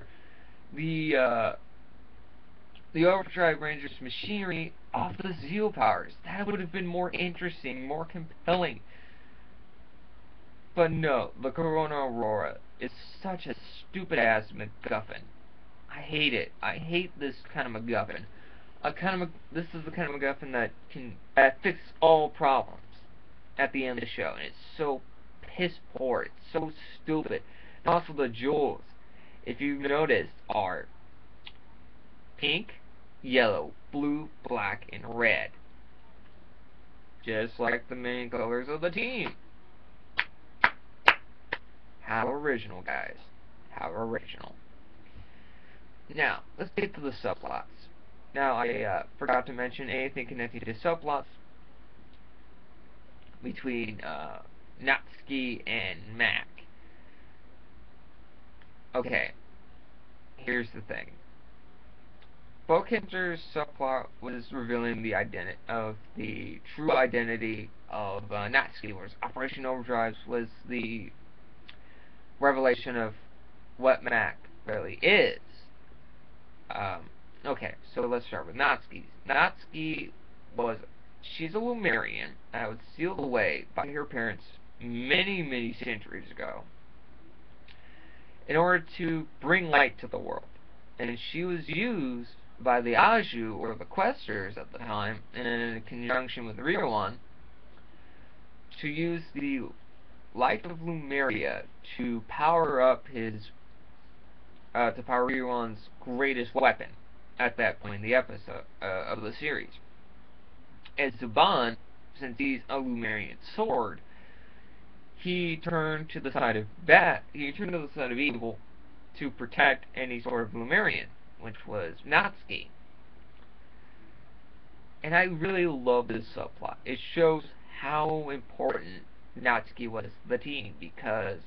the Overdrive Rangers machinery off the Zeo powers? That would have been more interesting, more compelling. But no, the Corona Aurora is such a stupid ass MacGuffin. I hate it. I hate this kind of MacGuffin. This is the kind of MacGuffin that fix all problems at the end of the show, and it's so piss poor. It's so stupid. And also the jewels, if you've noticed, are pink, yellow, blue, black, and red. Just like the main colors of the team. How original, guys. How original. Now, let's get to the subplots. Now, I forgot to mention anything connected to subplots between Natsuki and Mac. Okay, here's the thing. Boukenger's subplot was revealing the true identity of Natsuki, whereas Operation Overdrive was the revelation of what Mac really is. Okay, so let's start with Natsuki. She's a Lumerian that was sealed away by her parents many, many centuries ago in order to bring light to the world. And she was used by the Aju, or the Questers at the time, in conjunction with Relaunch, to use the light of Lumeria to power up to power Relaunch's greatest weapon at that point in the episode of the series. And Zuban, since he's a Lumerian sword, he turned to the side of evil to protect any sort of Lumerian, which was Natsuki. And I really love this subplot. It shows how important Natsuki was to the team, because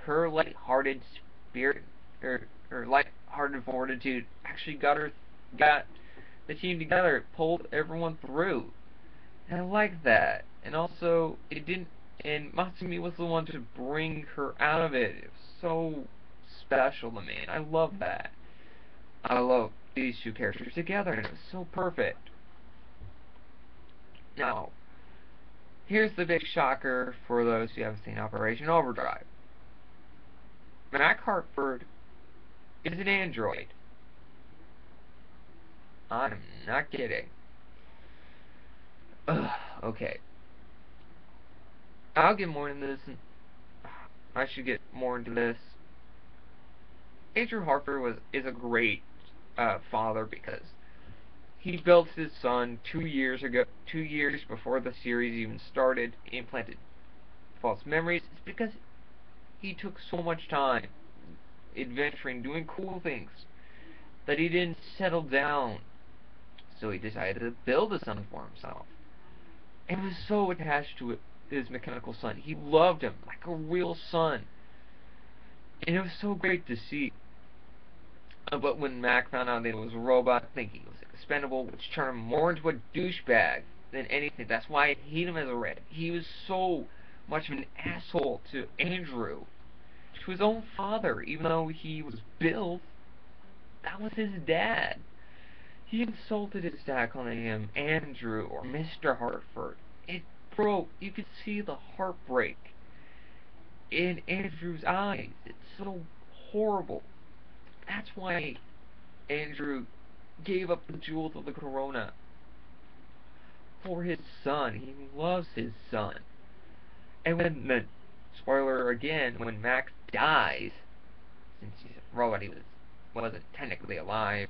her light-hearted spirit, her light-hearted fortitude, actually got the team together. It pulled everyone through. And I like that. And also, and Matsumi was the one to bring her out of it. It was so special to me, and I love that. I love these two characters together, and it was so perfect. Now, here's the big shocker for those who haven't seen Operation Overdrive. Mac Hartford is an android. I'm not kidding. Okay. I'll get more into this, and I should get more into this. Andrew Harper is a great father, because he built his son 2 years before the series even started. He implanted false memories. It's because he took so much time adventuring, doing cool things, that he didn't settle down. So he decided to build a son for himself. And was so attached to his mechanical son. He loved him like a real son. And it was so great to see. But when Mac found out that it was a robot, thinking it was expendable, which turned him more into a douchebag than anything. That's why I hate him as a Red. He was so much of an asshole to Andrew, to his own father, even though he was Bill. That was his dad. He insulted his dad, calling him Andrew or Mr. Hartford. It broke. You could see the heartbreak in Andrew's eyes. It's so horrible. That's why Andrew gave up the jewels of the corona for his son. He loves his son. And when the spoiler again, when Max dies, since he's a robot, wasn't technically alive,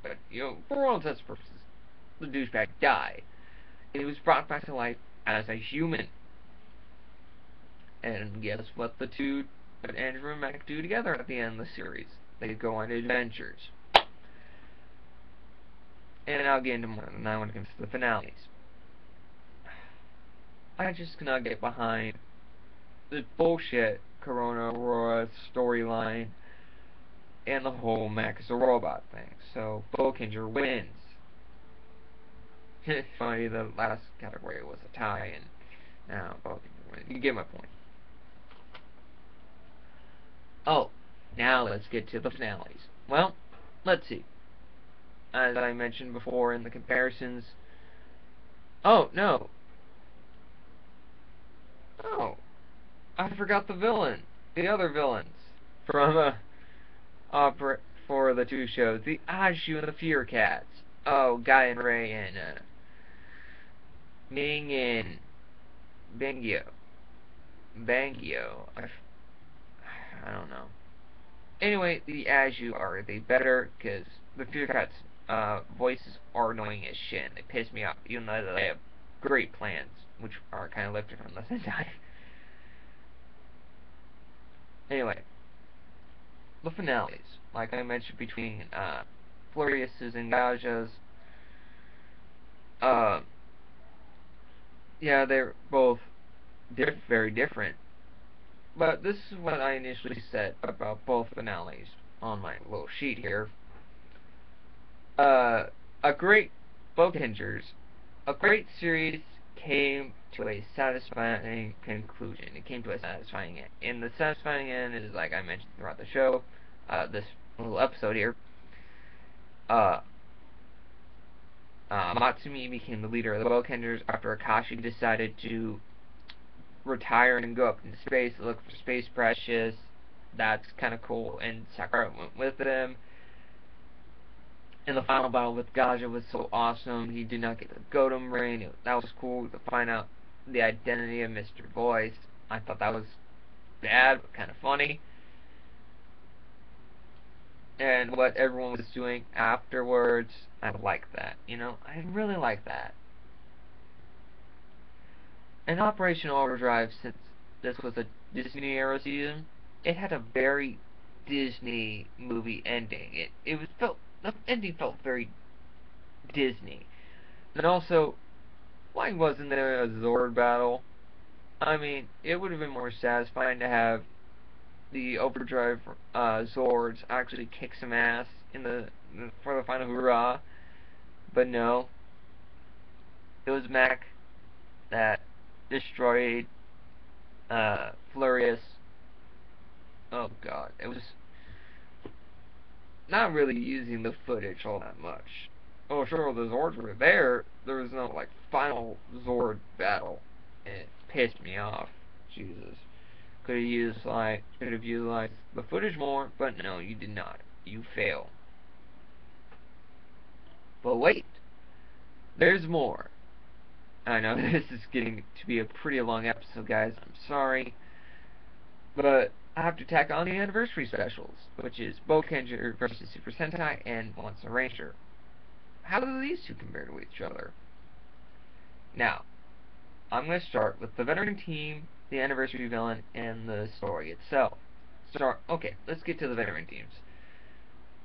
but for all intents and purposes, the douchebag died. And he was brought back to life as a human. And guess what Andrew and Mac do together at the end of the series? They go on adventures. And I'll get into more than that when it comes to the finales. I just cannot get behind the bullshit Corona Aurora storyline and the whole Mac is a robot thing. So Boukenger wins. It's funny, the last category was a tie, and now Boukenger wins. You get my point. Oh, now let's get to the finales. Well, let's see. As I mentioned before in the comparisons. Oh, no. Oh, I forgot the villain. The other villains from opera for the two shows. The Aju and the Fear Cats. Oh, Guy and Ray and Ming and Bangio. I don't know. Anyway, the Aju are the better because the Fear Cats' voices are annoying as shit. They piss me off, even though they have great plans, which are kind of lifted from the Sentai. Anyway, the finales, like I mentioned, between Florius's and Gaja's, yeah, they're both very different. But this is what I initially said about both finales on my little sheet here. A great Boukengers, a great series came to a satisfying conclusion. It came to a satisfying end. And the satisfying end is, like I mentioned throughout the show, this little episode here. Matsumi became the leader of the Boukengers after Akashi decided to retire and go up into space to look for Space Precious. That's kind of cool, and Sakura went with him. And the final battle with Gaja was so awesome. He did not get the Godam Ring. That was cool to find out the identity of Mr. Voice. I thought that was bad, but kind of funny. And what everyone was doing afterwards, I like that. I really like that. And Operation Overdrive, since this was a Disney era season, it had a very Disney movie ending. The ending felt very Disney. And also, why wasn't there a Zord battle? I mean, it would have been more satisfying to have the Overdrive Zords actually kick some ass for the final hurrah. But no, it was Mac that destroyed Florius. Oh god, it was not really using the footage all that much. Oh sure, the Zords were there. There was no final Zord battle. It pissed me off. Jesus. Could have utilized the footage more, but no, you did not. You fail. But wait, there's more. I know this is getting to be a pretty long episode, guys. I'm sorry. But I have to tack on the anniversary specials, which is Boukenger versus Super Sentai and Monster Ranger. How do these two compare to each other? Now, I'm going to start with the veteran team, the anniversary villain, and the story itself. Okay, let's get to the veteran teams.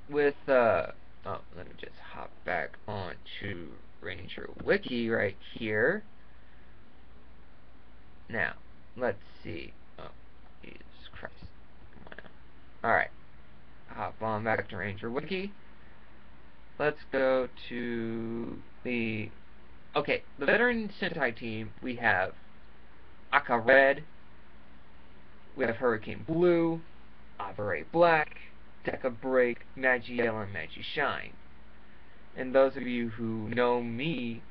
With, let me just hop back onto Ranger Wiki right here. Now, let's see. Oh, Jesus Christ. Come on. Alright. Hop on back to Ranger Wiki. Let's go to the... Okay, the veteran Sentai team, we have Aka Red, we have Hurricane Blue, Avare Black, Deca Break, Magi Yellow, and Magi Shine. And those of you who know me,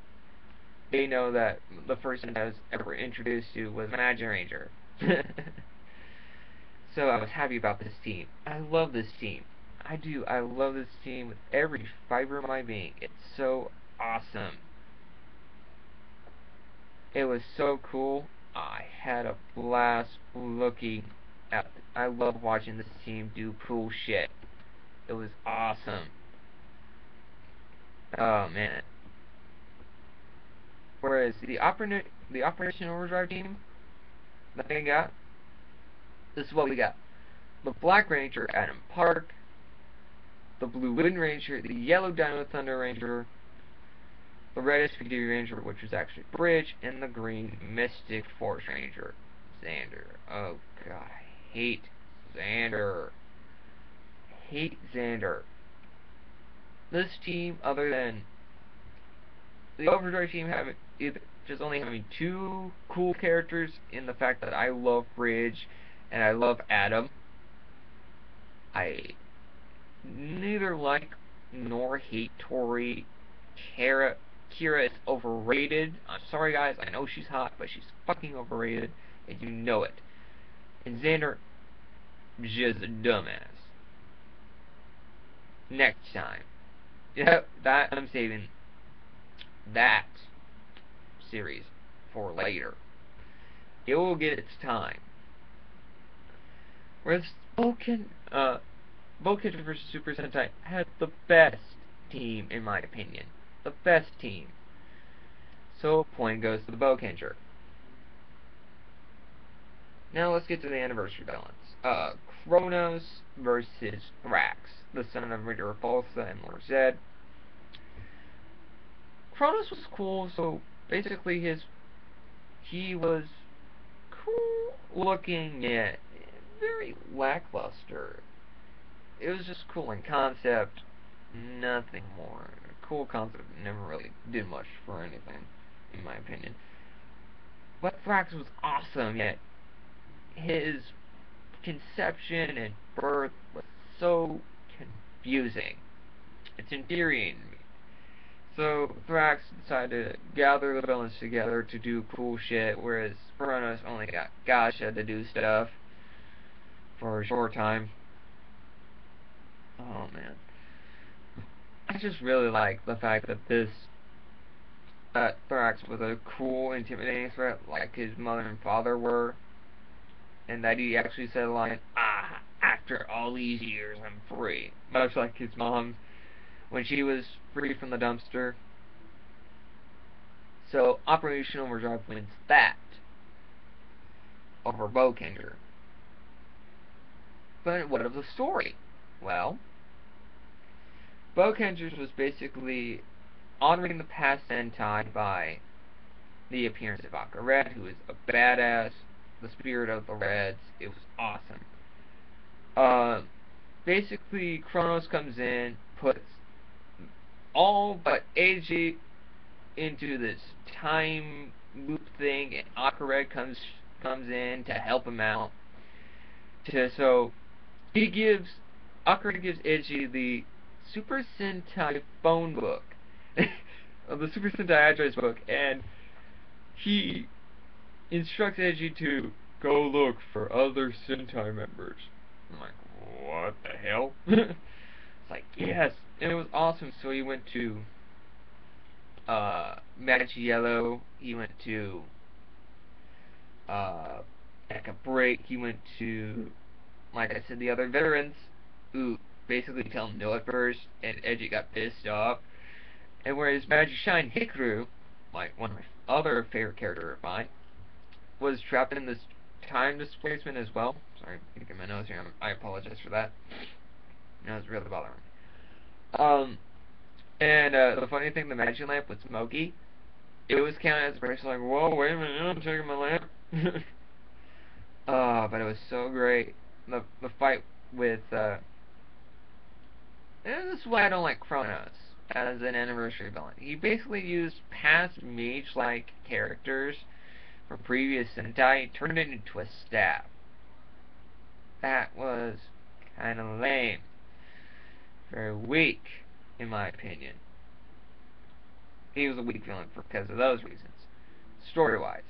they know that the first Sentai I was ever introduced to was Magi Ranger. So I was happy about this team. I love this team. I do. I love this team with every fiber of my being. It's so awesome. It was so cool. I had a blast looking at. I love watching this team do cool shit. It was awesome. Oh man. Whereas the Operation Overdrive team that they got, this is what we got: the Black Ranger, Adam Park; the Blue Wind Ranger, the Yellow Dino Thunder Ranger; the Red Spaghetti Ranger, which was actually Bridge; and the Green Mystic Force Ranger, Xander. Oh god, I hate Xander. Hate Xander. This team, other than the Overdrive team, having just only having two cool characters in the fact that I love Bridge and I love Adam. I neither like nor hate Tori. Kira is overrated. I'm sorry guys, I know she's hot, but she's fucking overrated, and you know it. And Xander, just a dumbass. Next time. Yep, that I'm saving that series for later. It will get its time. Whereas Boukenger vs. Super Sentai had the best team, in my opinion. The best team. So, point goes to the Boukenger. Now let's get to the anniversary balance. Kronos versus Thrax, the son of Rita Repulsa and Lord Zed. Kronos was cool, so basically he was cool looking, yet very lackluster. It was just cool in concept, nothing more. Cool concept never really did much for anything, in my opinion. But Thrax was awesome, yet his conception and birth was so confusing. It's infuriating me. So Thrax decided to gather the villains together to do cool shit, whereas Kronos only got Gasha to do stuff for a short time. Oh man. I just really like the fact that Thrax was a cool, intimidating threat like his mother and father were, and that he actually said a line, after all these years I'm free. Much like his mom when she was free from the dumpster. So Operation Overdrive wins that over Boukenger. But what of the story? Well, Boukenger's was basically honoring the past Sentai by the appearance of Aka Red, who is a badass, the spirit of the Reds. It was awesome. Basically, Kronos comes in, puts all but AG into this time loop thing, and Aka Red comes in to help him out. So Aka Red gives Edgy the Super Sentai phone book, the Super Sentai address book, and he instructs Edgy to go look for other Sentai members. I'm like, what the hell? It's like, yes, and it was awesome. So he went to Magic Yellow, he went to like a break, he went to, like I said, the other veterans who basically tell him no at first, and Edgy got pissed off. And whereas Magic Shine Hikaru, like one of my other favorite characters of mine, was trapped in this time displacement as well. Sorry, I'm getting my nose here. I apologize for that. No, it's really bothering me. And the funny thing, the magic lamp with Smokey, it was counted as a person like, whoa, wait a minute, I'm taking my lamp. But it was so great. The fight with, and this is why I don't like Kronos as an anniversary villain. He basically used past mage-like characters from previous Sentai, turned it into a staff. That was kind of lame. Very weak, in my opinion. He was a weak villain because of those reasons, story-wise.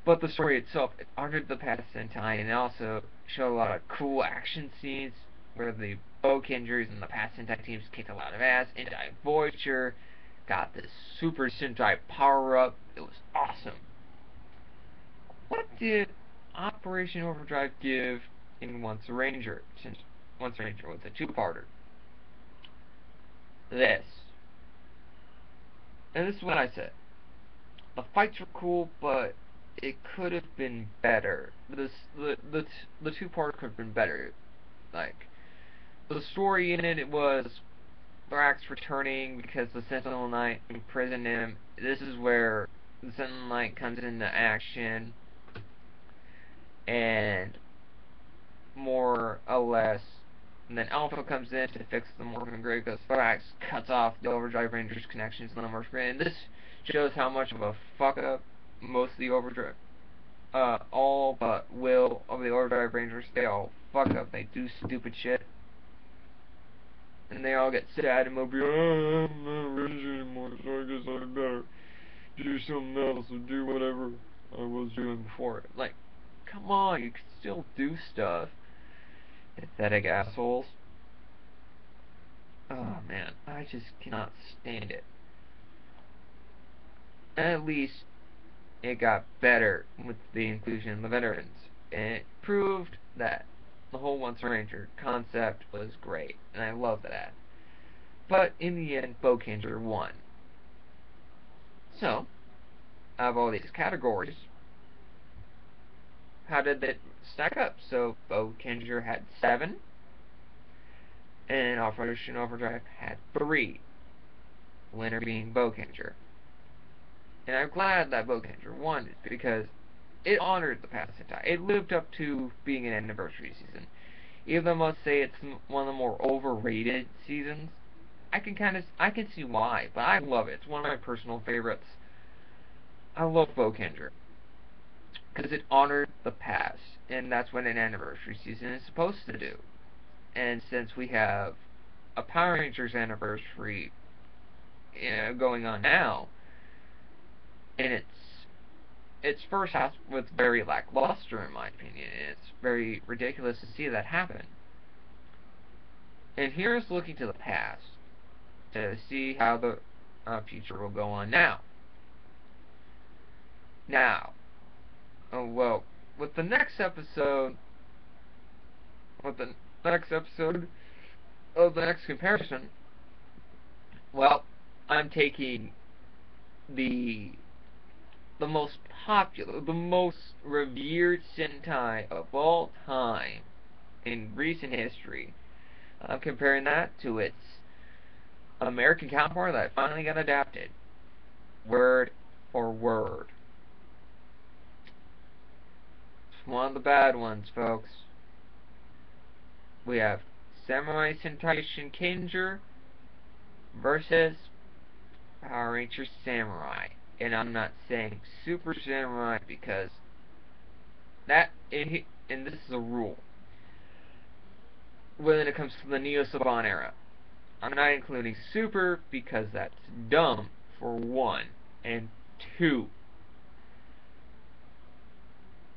But the story itself, it honored the past Sentai, and it also showed a lot of cool action scenes. where the Boukengers and the past Sentai teams kicked a lot of ass, and Voyager got this Super Sentai power-up. It was awesome. What did Operation Overdrive give in Once a Ranger? Since Once a Ranger was a two-parter. This. And this is what I said. The fights were cool, but it could have been better. The two-part could have been better. Like, the story in it was Thrax returning because the Sentinel Knight imprisoned him. This is where the Sentinel Knight comes into action, and more or less, and then Alpha comes in to fix the Morphin Grid because Thrax cuts off the Overdrive Rangers' connections to the Morphin Grid, and this shows how much of a fuck up most of the Overdrive, all but Will of the Overdrive Rangers, they all fuck up, they do stupid shit. And they all get sad and mopey, oh, I'm not Ranger anymore, so I guess I better do something else or do whatever I was doing before. Like, come on, you can still do stuff. Pathetic assholes. Oh man, I just cannot stand it. At least it got better with the inclusion of the veterans, and it proved that the whole Once a Ranger concept was great, and I love that. But in the end, Boukenger won. So, out of all these categories, how did it stack up? So, Boukenger had 7, and Operation Overdrive had 3. Winner being Boukenger. And I'm glad that Boukenger won because it honored the past Sentai. It lived up to being an anniversary season. Even though I must say it's one of the more overrated seasons, I can see why, but I love it. It's one of my personal favorites. I love Boukenger because it honored the past, and that's what an anniversary season is supposed to do. And since we have a Power Rangers anniversary going on now, and its first half was very lackluster in my opinion, and it's very ridiculous to see that happen. And here's looking to the past to see how the future will go on now. Well, with the next episode of the next comparison, well, I'm taking the most popular, the most revered Sentai of all time in recent history. I'm comparing that to its American counterpart that finally got adapted, word for word. It's one of the bad ones, folks. We have Samurai Sentai Shinkenger versus Power Rangers Samurai. And I'm not saying Super Samurai because and this is a rule when it comes to the Neo Saban era. I'm not including Super because that's dumb, for 1, and 2.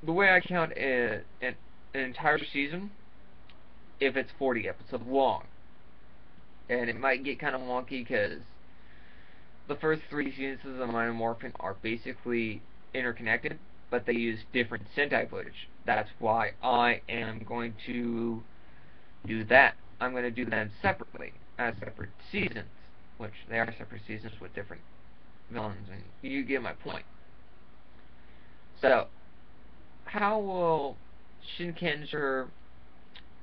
The way I count an entire season, if it's 40 episodes long. And it might get kind of wonky because the first 3 seasons of Mighty Morphin are basically interconnected, but they use different Sentai footage. That's why I am going to do that. I'm going to do them separately, as separate seasons, which they are separate seasons with different villains, and you get my point. So, how will Shinkenger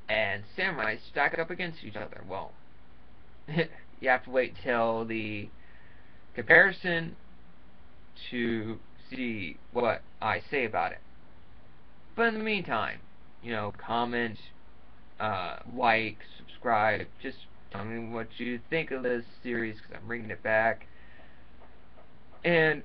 and Samurai stack up against each other? Well, you have to wait till the comparison to see what I say about it. But in the meantime, comment, like, subscribe, just tell me what you think of this series, because I'm bringing it back. And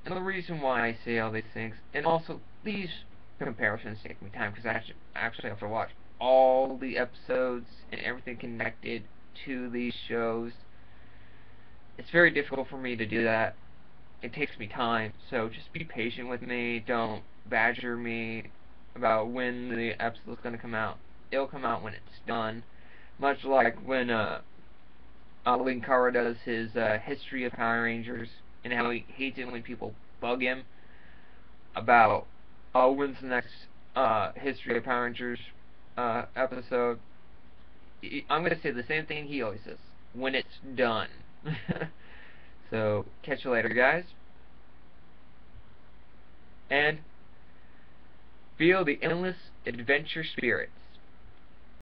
the reason why I say all these things, and also these comparisons take me time, because I actually have to watch all the episodes and everything connected to these shows. It's very difficult for me to do that. It takes me time, so just be patient with me. Don't badger me about when the episode's going to come out. it'll come out when it's done. Much like when Linkara does his history of Power Rangers, and how he hates it when people bug him about when's the next history of Power Rangers episode. I'm gonna say the same thing he always says: when it's done. So catch you later, guys, and feel the endless adventure spirit.